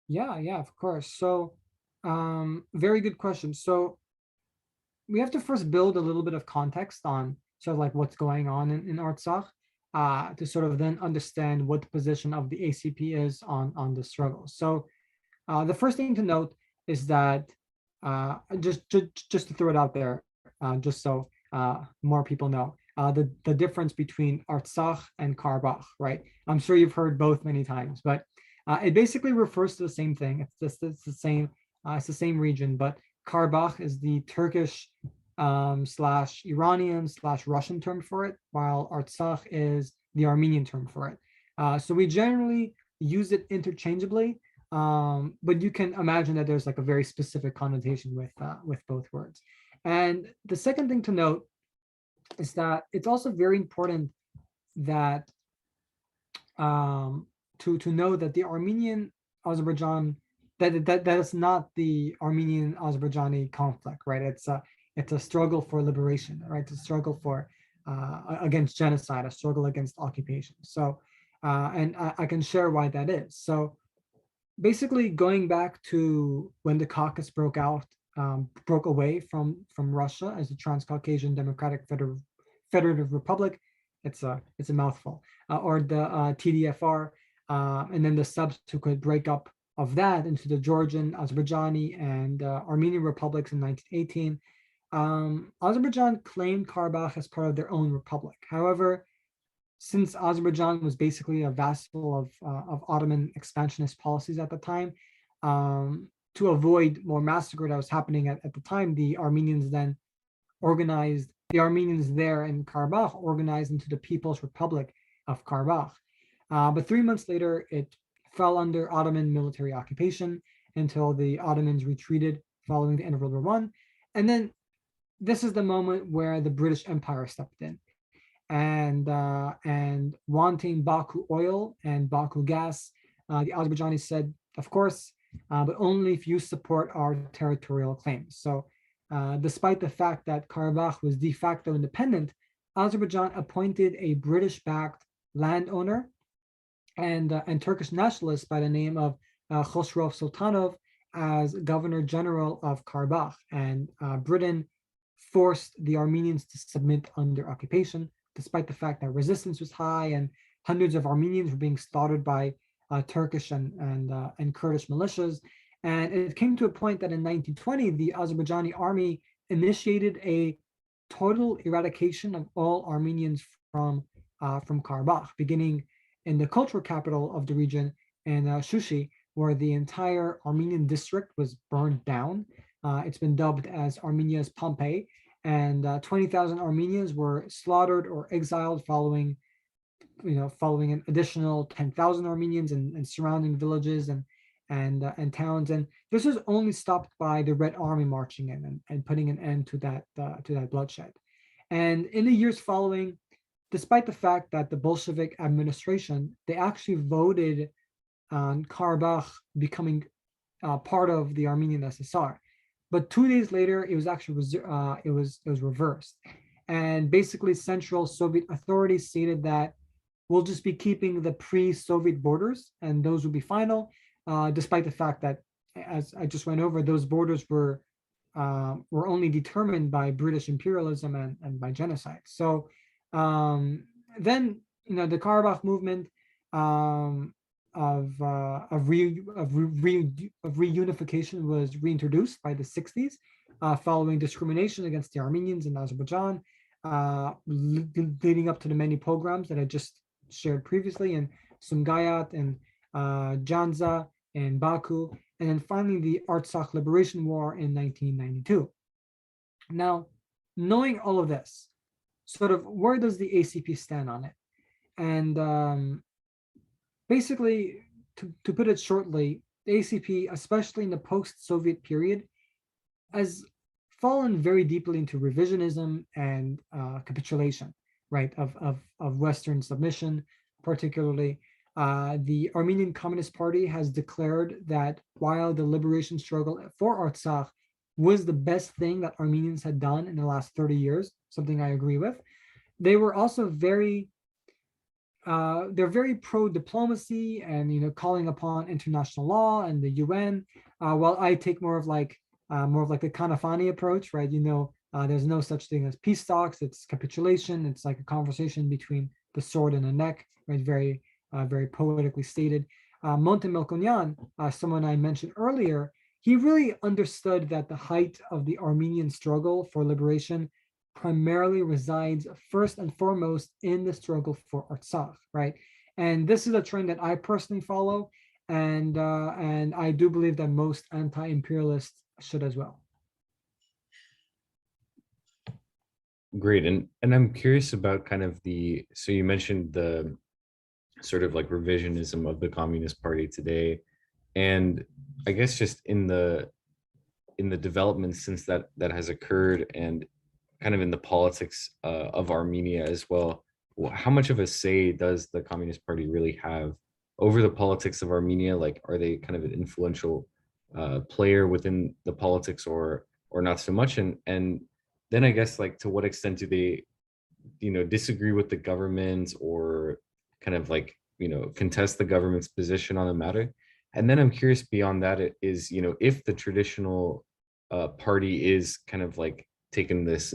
Yeah, of course. So, very good question. So we have to first build a little bit of context on sort of like what's going on in Artsakh, to sort of then understand what the position of the ACP is on the struggle. So the first thing to note is that just to throw it out there, just so more people know, the difference between Artsakh and Karabakh, right? I'm sure you've heard both many times, but it basically refers to the same thing. It's the same region, but Karabakh is the Turkish slash Iranian slash Russian term for it, while Artsakh is the Armenian term for it. So we generally use it interchangeably, but you can imagine that there's like a very specific connotation with both words. And the second thing to note is that it's also very important that to know that the Armenian Azerbaijan, that is not the Armenian Azerbaijani conflict, right? It's a struggle for liberation, right? It's a struggle for against genocide, a struggle against occupation. So, and I can share why that is. So, basically, going back to when the Caucasus broke away from Russia as the Transcaucasian Democratic Federative Republic, it's a mouthful, or the TDFR, and then the subsequent breakup of that into the Georgian, Azerbaijani, and Armenian republics in 1918. Azerbaijan claimed Karabakh as part of their own republic. However, since Azerbaijan was basically a vassal of Ottoman expansionist policies at the time, to avoid more massacre that was happening at the time, the Armenians there in Karabakh organized into the People's Republic of Karabakh. But 3 months later, it fell under Ottoman military occupation until the Ottomans retreated following the end of World War I. And then this is the moment where the British Empire stepped in. And wanting Baku oil and Baku gas, the Azerbaijanis said, of course, but only if you support our territorial claims. So despite the fact that Karabakh was de facto independent, Azerbaijan appointed a British-backed landowner and Turkish nationalist by the name of Khosrow Sultanov as Governor General of Karabakh. And Britain forced the Armenians to submit under occupation, despite the fact that resistance was high and hundreds of Armenians were being slaughtered by Turkish and Kurdish militias. And it came to a point that in 1920, the Azerbaijani army initiated a total eradication of all Armenians from Karabakh, beginning in the cultural capital of the region in Shushi, where the entire Armenian district was burned down. It's been dubbed as Armenia's Pompeii, and 20,000 Armenians were slaughtered or exiled following an additional 10,000 Armenians and surrounding villages and towns. And this was only stopped by the Red Army marching in and putting an end to that bloodshed. And in the years following, despite the fact that the Bolshevik administration, they actually voted on Karabakh becoming part of the Armenian SSR. But 2 days later, it was actually it was reversed, and basically Central Soviet authorities stated that we'll just be keeping the pre-Soviet borders, and those will be final, despite the fact that, as I just went over, those borders were only determined by British imperialism and by genocide. So then, the Karabakh movement of reunification was reintroduced by the 60s, following discrimination against the Armenians in Azerbaijan, leading up to the many pogroms that I just shared previously in Sumgayat and Janza and Baku, and then finally the Artsakh Liberation War in 1992. Now, knowing all of this, sort of where does the ACP stand on it? And basically, to put it shortly, the ACP, especially in the post-Soviet period, has fallen very deeply into revisionism and capitulation, right, of Western submission, particularly. The Armenian Communist Party has declared that while the liberation struggle for Artsakh was the best thing that Armenians had done in the last 30 years, something I agree with, they were also they're very pro diplomacy and calling upon international law and the UN. While I take more of like the Kanafani approach, right? There's no such thing as peace talks. It's capitulation. It's like a conversation between the sword and the neck, right? Very poetically stated. Monte Melkonyan, someone I mentioned earlier, he really understood that the height of the Armenian struggle for liberation primarily resides first and foremost in the struggle for Artsakh, right? And this is a trend that I personally follow, and I do believe that most anti-imperialists should as well. Great. And I'm curious about kind of so you mentioned the sort of like revisionism of the Communist Party today. And I guess just in the development since that has occurred, and kind of in the politics of Armenia as well, how much of a say does the Communist Party really have over the politics of Armenia? Like, are they kind of an influential player within the politics, or not so much? And then I guess, like, to what extent do they, disagree with the government, or kind of like, contest the government's position on the matter? And then I'm curious beyond that, is, if the traditional party is kind of like taken this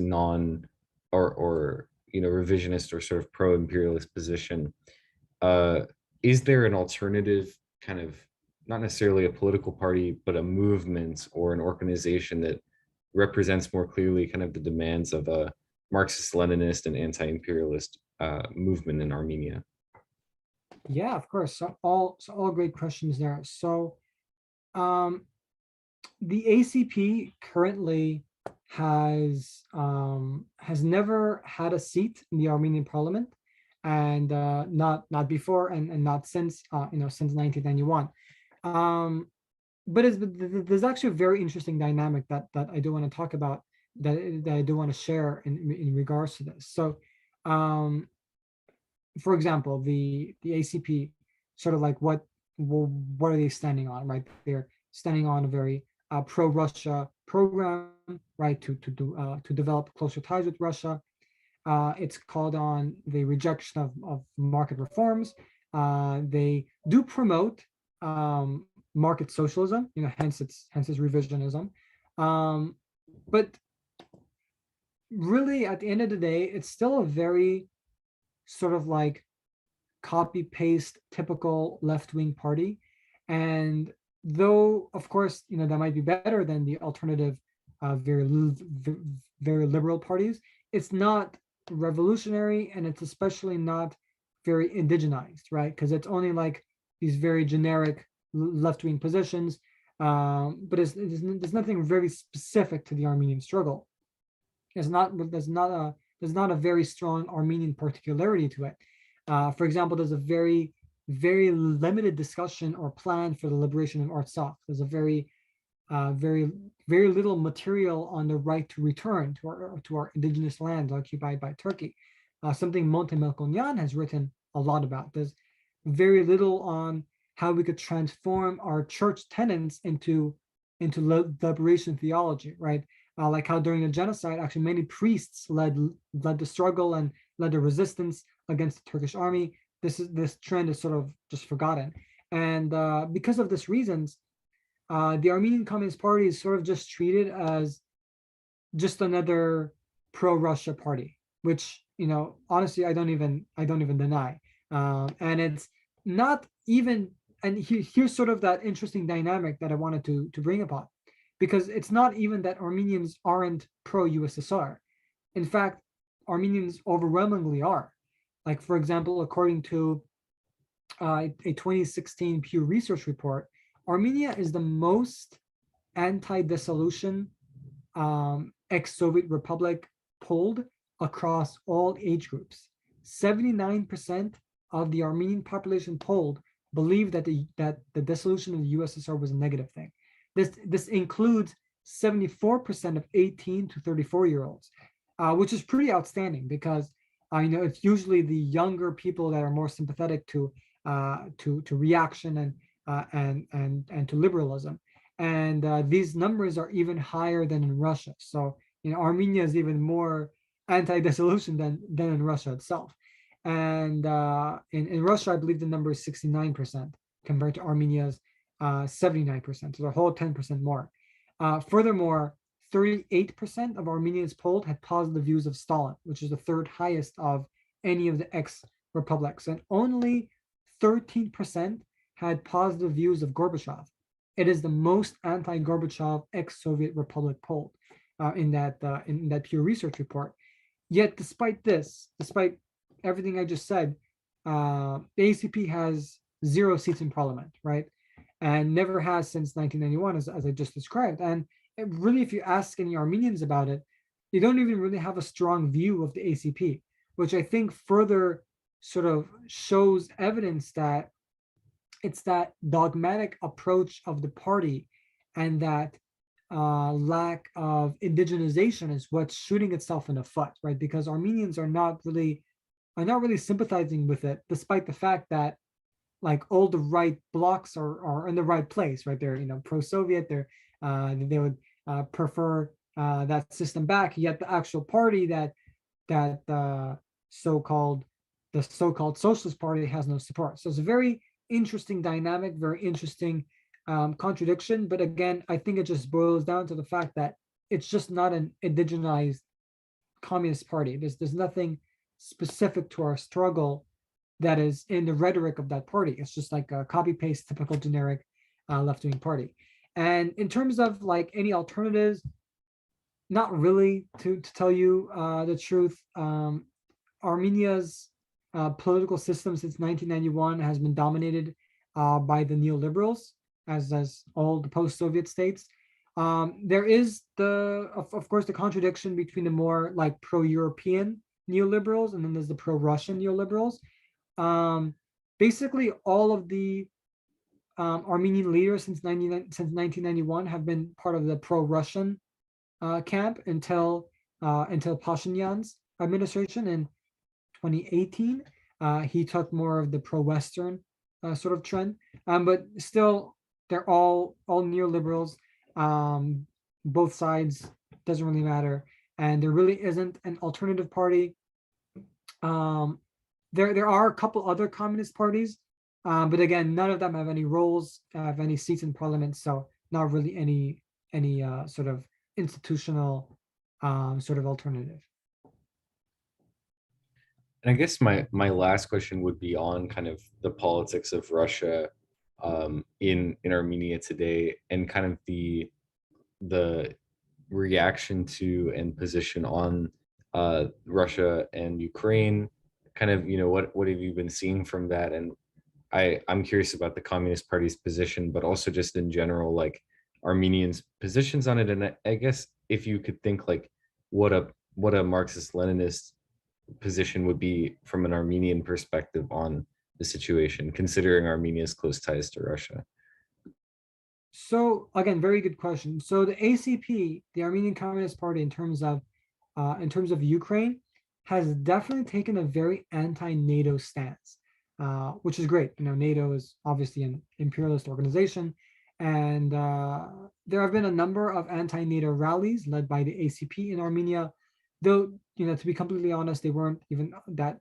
or revisionist or sort of pro-imperialist position, is there an alternative, kind of not necessarily a political party, but a movement or an organization that represents more clearly kind of the demands of a Marxist-Leninist and anti-imperialist movement in Armenia? Yeah, of course. So all great questions there. So the ACP currently has never had a seat in the Armenian parliament, and not before and not since since 1991. But there's actually a very interesting dynamic that I do want to talk about, that I do want to share in regards to this. So for example, the ACP, sort of like what are they standing on, right? They're standing on a very pro-Russia program, right, to develop closer ties with Russia. It's called on the rejection of market reforms. They do promote market socialism, hence its revisionism. But really, at the end of the day, it's still a very sort of like copy paste typical left-wing party. And though, of course, that might be better than the alternative very liberal parties, it's not revolutionary, and it's especially not very indigenized, right? Because it's only like these very generic left-wing positions, but there's nothing very specific to the Armenian struggle. There's not a very strong Armenian particularity to it. For example, there's a very limited discussion or plan for the liberation of Artsakh. There's a very little material on the right to return to our indigenous lands occupied by Turkey. Something Monte Melkonian has written a lot about. There's very little on how we could transform our church tenets into liberation theology, right? Like how during the genocide, actually many priests led the struggle and led the resistance against the Turkish army. This trend is sort of just forgotten, and because of this reasons, the Armenian Communist Party is sort of just treated as just another pro-Russia party, which honestly I don't even deny, and it's not even. And here's sort of that interesting dynamic that I wanted to bring upon, because it's not even that Armenians aren't pro-USSR. In fact, Armenians overwhelmingly are. Like for example, according to a 2016 Pew Research report, Armenia is the most anti-dissolution ex-Soviet republic polled across all age groups. 79% of the Armenian population polled believe that the dissolution of the USSR was a negative thing. This includes 74% of 18 to 34-year-olds, which is pretty outstanding because it's usually the younger people that are more sympathetic to reaction and to liberalism. And these numbers are even higher than in Russia. So Armenia is even more anti-dissolution than in Russia itself. And in Russia, I believe the number is 69% compared to Armenia's 79%. So the whole 10% more. Furthermore, 38% of Armenians polled had positive views of Stalin, which is the third highest of any of the ex-republics, and only 13% had positive views of Gorbachev. It is the most anti-Gorbachev ex-Soviet republic polled in that Pew Research report. Yet, despite everything I just said, the ACP has 0 seats in parliament, right? And never has since 1991, as I just described. And really, if you ask any Armenians about it, they don't even really have a strong view of the ACP, which I think further sort of shows evidence that it's that dogmatic approach of the party and that lack of indigenization is what's shooting itself in the foot, right? Because Armenians are not really sympathizing with it, despite the fact that like all the right blocks are in the right place, right? They're pro-Soviet. They would prefer that system back. Yet the actual party that so-called the so-called Socialist Party has no support. So it's a very interesting dynamic, very interesting contradiction. But again, I think it just boils down to the fact that it's just not an indigenized communist party. There's nothing specific to our struggle that is in the rhetoric of that party. It's just like a copy paste typical generic left-wing party. And in terms of like any alternatives, not really, to tell you the truth. Armenia's political system since 1991 has been dominated by the neoliberals, as all the post-Soviet states. There is of course the contradiction between the more like pro-European neoliberals and then there's the pro-Russian neoliberals. Basically, all of the Armenian leaders since 1991 have been part of the pro-Russian camp until Pashinyan's administration in 2018. He took more of the pro-Western sort of trend, but still, they're all neoliberals. Both sides, doesn't really matter, and there really isn't an alternative party. There are a couple other communist parties, but again, none of them have any roles, have any seats in parliament, so not really any sort of institutional sort of alternative. And I guess my last question would be on kind of the politics of Russia in Armenia today, and kind of the reaction to and position on Russia and Ukraine. Kind of, what have you been seeing from that? And I'm curious about the Communist Party's position, but also just in general, like Armenians' positions on it. And I guess if you could think like what a Marxist-Leninist position would be from an Armenian perspective on the situation, considering Armenia's close ties to Russia. So again, very good question. So the ACP, the Armenian Communist Party, in terms of Ukraine, has definitely taken a very anti-NATO stance, which is great. NATO is obviously an imperialist organization, and there have been a number of anti-NATO rallies led by the ACP in Armenia. Though, to be completely honest, they weren't even that,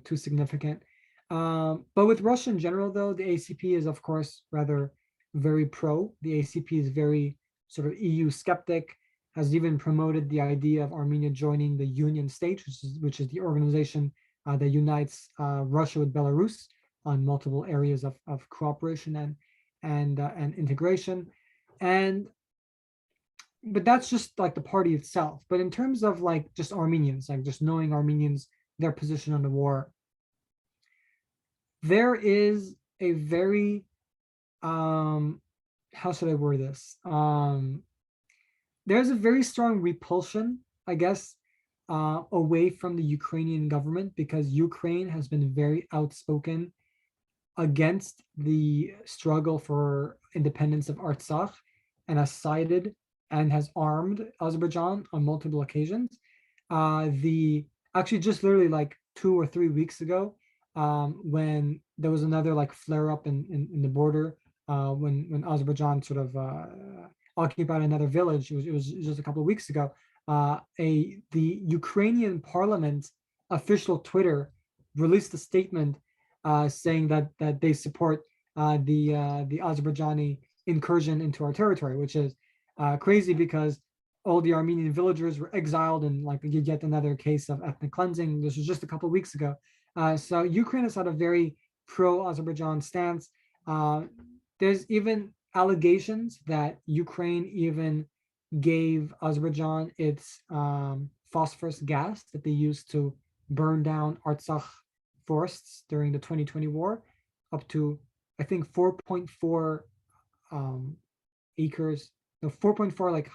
too significant. But with Russia in general, though, the ACP is, of course, rather very pro. The ACP is very sort of EU skeptic, has even promoted the idea of Armenia joining the Union State, which is the organization that unites Russia with Belarus on multiple areas of cooperation and integration. And but that's just like the party itself. But in terms of like just Armenians, like just knowing Armenians, their position on the war, there is a very how should I word this? There's a very strong repulsion, I guess, away from the Ukrainian government, because Ukraine has been very outspoken against the struggle for independence of Artsakh, and has sided and has armed Azerbaijan on multiple occasions. The Actually, just literally like 2 or 3 weeks ago, when there was another like flare up in the border, when Azerbaijan sort of occupied another village. It was just a couple of weeks ago. The Ukrainian parliament official Twitter released a statement saying that they support the Azerbaijani incursion into our territory, which is crazy because all the Armenian villagers were exiled, and like you get another case of ethnic cleansing. This was just a couple of weeks ago. So Ukraine has had a very pro-Azerbaijan stance. There's even allegations that Ukraine even gave Azerbaijan its phosphorus gas that they used to burn down Artsakh forests during the 2020 war, up to I think 4.4 acres, no 4.4 like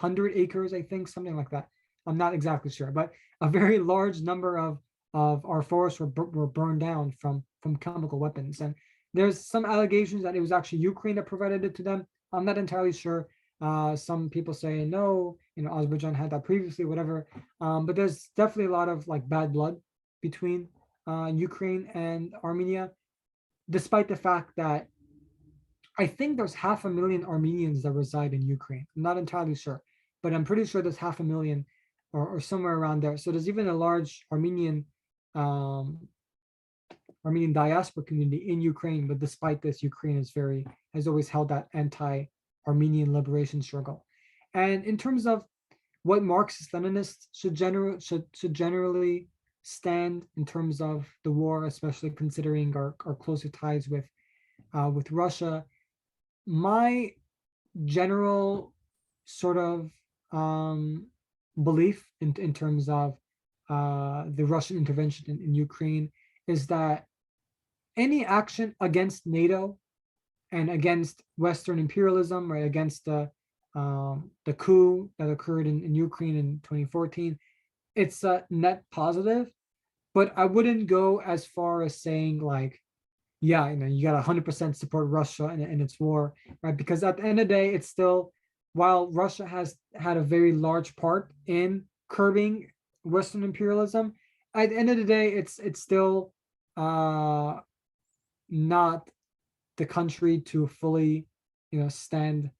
100 acres, I think, something like that. I'm not exactly sure, but a very large number of our forests were burned down from chemical weapons. And there's some allegations that it was actually Ukraine that provided it to them. I'm not entirely sure. Some people say no, Azerbaijan had that previously, whatever. But there's definitely a lot of like bad blood between Ukraine and Armenia, despite the fact that I think there's 500,000 Armenians that reside in Ukraine. I'm not entirely sure, but I'm pretty sure there's 500,000 or somewhere around there. So there's even a large um, Armenian diaspora community in Ukraine. But despite this, Ukraine has always held that anti-Armenian liberation struggle. And in terms of what Marxist-Leninists should generally stand in terms of the war, especially considering our closer ties with Russia, my general sort of belief in terms of the Russian intervention in Ukraine is that any action against NATO and against Western imperialism, right, against the coup that occurred in Ukraine in 2014, it's a net positive. But I wouldn't go as far as saying like, yeah, you got to 100% support Russia in its war, right? Because at the end of the day, it's still, while Russia has had a very large part in curbing Western imperialism, at the end of the day, it's still not the country to fully, stand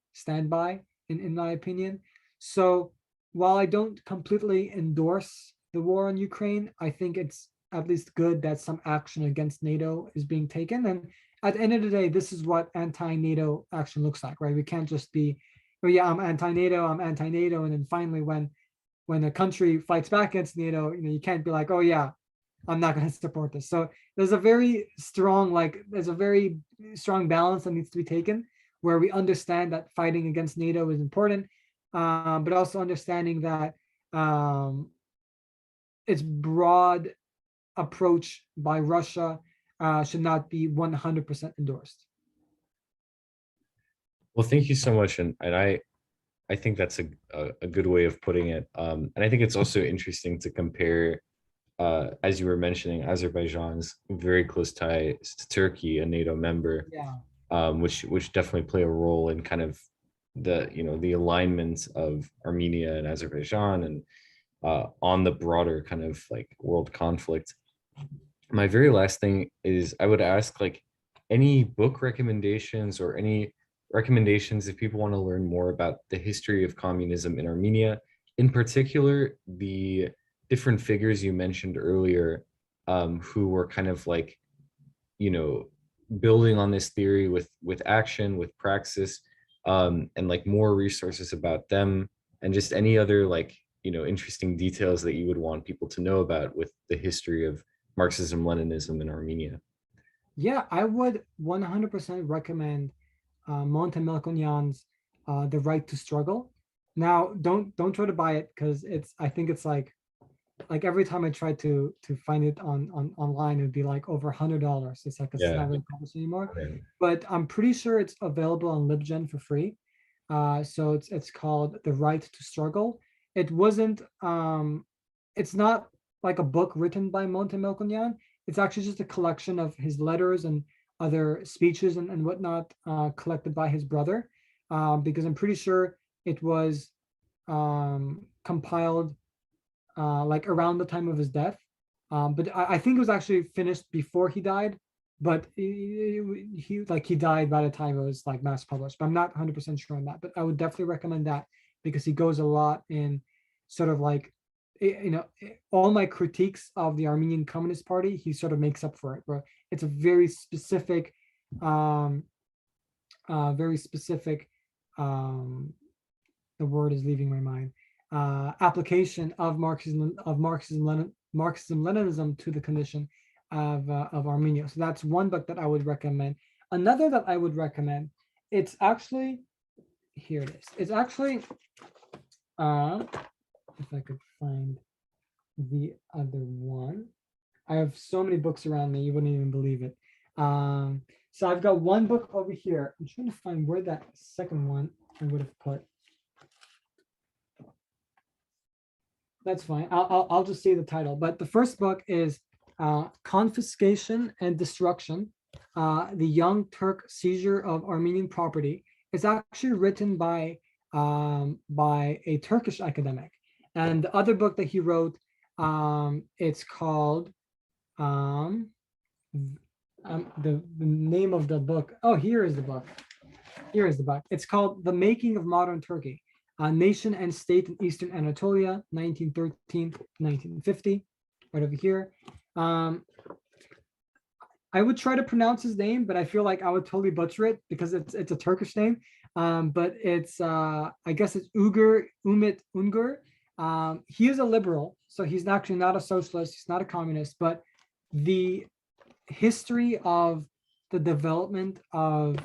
by, in my opinion. So while I don't completely endorse the war on Ukraine, I think it's at least good that some action against NATO is being taken. And at the end of the day, this is what anti-NATO action looks like, right? We can't just be, oh yeah, I'm anti-NATO, and then finally when a country fights back against NATO, you can't be like, oh yeah, I'm not going to support this. So there's a very strong balance that needs to be taken, where we understand that fighting against NATO is important, but also understanding that its broad approach by Russia should not be 100% endorsed. Well, thank you so much, and I think that's a good way of putting it. And I think it's also interesting to compare, as you were mentioning, Azerbaijan's very close ties to Turkey, a NATO member, Yeah. which definitely play a role in kind of the the alignment of Armenia and Azerbaijan and on the broader kind of like world conflict. My very last thing is I would ask like any book recommendations or any recommendations if people want to learn more about the history of communism in Armenia, in particular the different figures you mentioned earlier, who were kind of like you know building on this theory with action, with praxis, and like more resources about them, and just any other like interesting details that you would want people to know about with the history of Marxism Leninism in Armenia. Yeah, I would 100% recommend Monte Melkonyan's The Right to Struggle. Now, don't try to buy it because it's I think it's like every time I try to find it on online, it'd be like over $100. It's like it's Yeah. not really published anymore. Okay. But I'm pretty sure it's available on LibGen for free. So it's called The Right to Struggle. It wasn't it's not like a book written by Monte Melkonyan. It's actually just a collection of his letters and other speeches and whatnot collected by his brother. Because I'm pretty sure it was compiled like around the time of his death. But I think it was actually finished before he died. But he died by the time it was like mass published. But I'm not 100% sure on that. But I would definitely recommend that because he goes a lot in sort of like all my critiques of the Armenian Communist Party, he sort of makes up for it. But it's a um, very specific. Um, the word is leaving my mind. Application of Marxism Leninism to the condition of Armenia. So that's one book that I would recommend. Another that I would recommend, it's actually here it is. It's actually if I could find the other one. I have so many books around me, you wouldn't even believe it. So I've got one book over here. I'm trying to find where that second one I would have put. That's fine. I'll just say the title. But the first book is Confiscation and Destruction, the Young Turk Seizure of Armenian Property. It's actually written by a Turkish academic. And the other book that he wrote, it's called the name of the book. Oh, here is the book. Here is the book. It's called The Making of Modern Turkey, Nation and State in Eastern Anatolia, 1913 to 1950, right over here. I would try to pronounce his name, but I feel like I would totally butcher it because it's a Turkish name. But it's I guess it's Umit Ungur. He is a liberal, so he's actually not a socialist. He's not a communist, but the history of the development of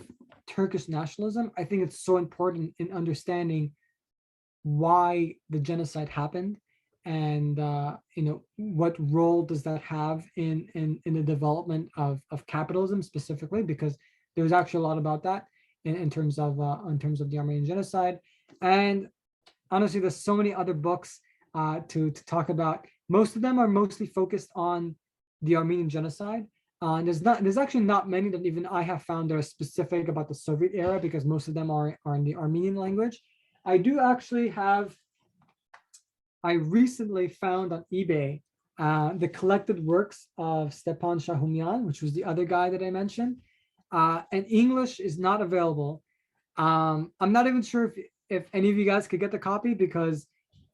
Turkish nationalism, I think it's so important in understanding why the genocide happened and what role does that have in the development of capitalism specifically, because there's actually a lot about that in terms of the Armenian genocide. And honestly, there's so many other books to talk about. Most of them are mostly focused on the Armenian genocide. There's actually not many that even I have found that are specific about the Soviet era, because most of them are in the Armenian language. I do actually have, I recently found on eBay the collected works of Stepan Shahumyan, which was the other guy that I mentioned. And English is not available. I'm not even sure if any of you guys could get the copy, because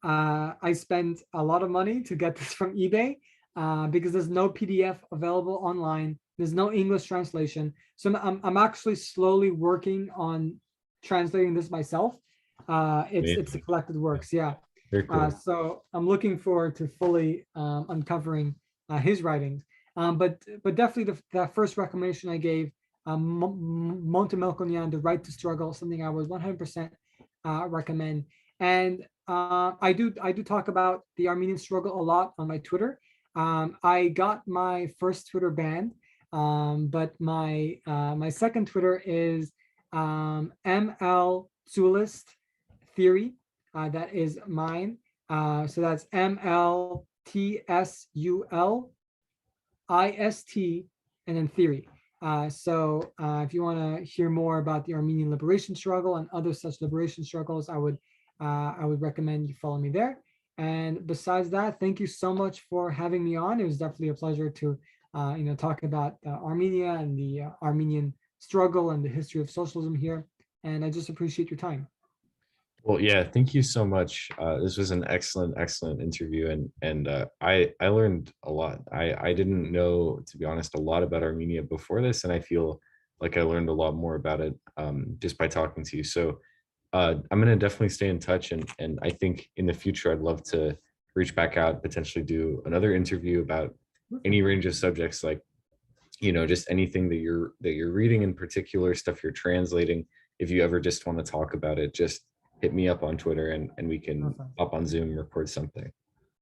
I spent a lot of money to get this from eBay, because there's no PDF available online. There's no English translation. So I'm actually slowly working on translating this myself. It's the collected works, yeah. Very cool. So I'm looking forward to fully uncovering his writings. But definitely the first recommendation I gave, Monte Melkonyan, The Right to Struggle, something I would 100% recommend. And I do talk about the Armenian struggle a lot on my Twitter. I got my first Twitter banned, but my second Twitter is ML Zulist Theory. That is mine. So that's MLTSULIST and then theory. If you want to hear more about the Armenian liberation struggle and other such liberation struggles, I would recommend you follow me there. And besides that, thank you so much for having me on. It was definitely a pleasure to talk about Armenia and the Armenian struggle and the history of socialism here. And I just appreciate your time. Well, yeah, thank you so much. This was an excellent, excellent interview, and I learned a lot. I didn't know, to be honest, a lot about Armenia before this, and I feel like I learned a lot more about it just by talking to you. So I'm gonna definitely stay in touch, and I think in the future I'd love to reach back out, potentially do another interview about any range of subjects, like just anything that you're reading in particular, stuff you're translating. If you ever just want to talk about it, just hit me up on Twitter, and we can Perfect. hop on Zoom, record something.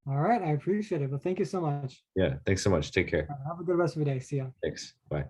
All right, I appreciate it. Well, thank you so much. Yeah, thanks so much. Take care. Have a good rest of your day. See ya. Thanks. Bye.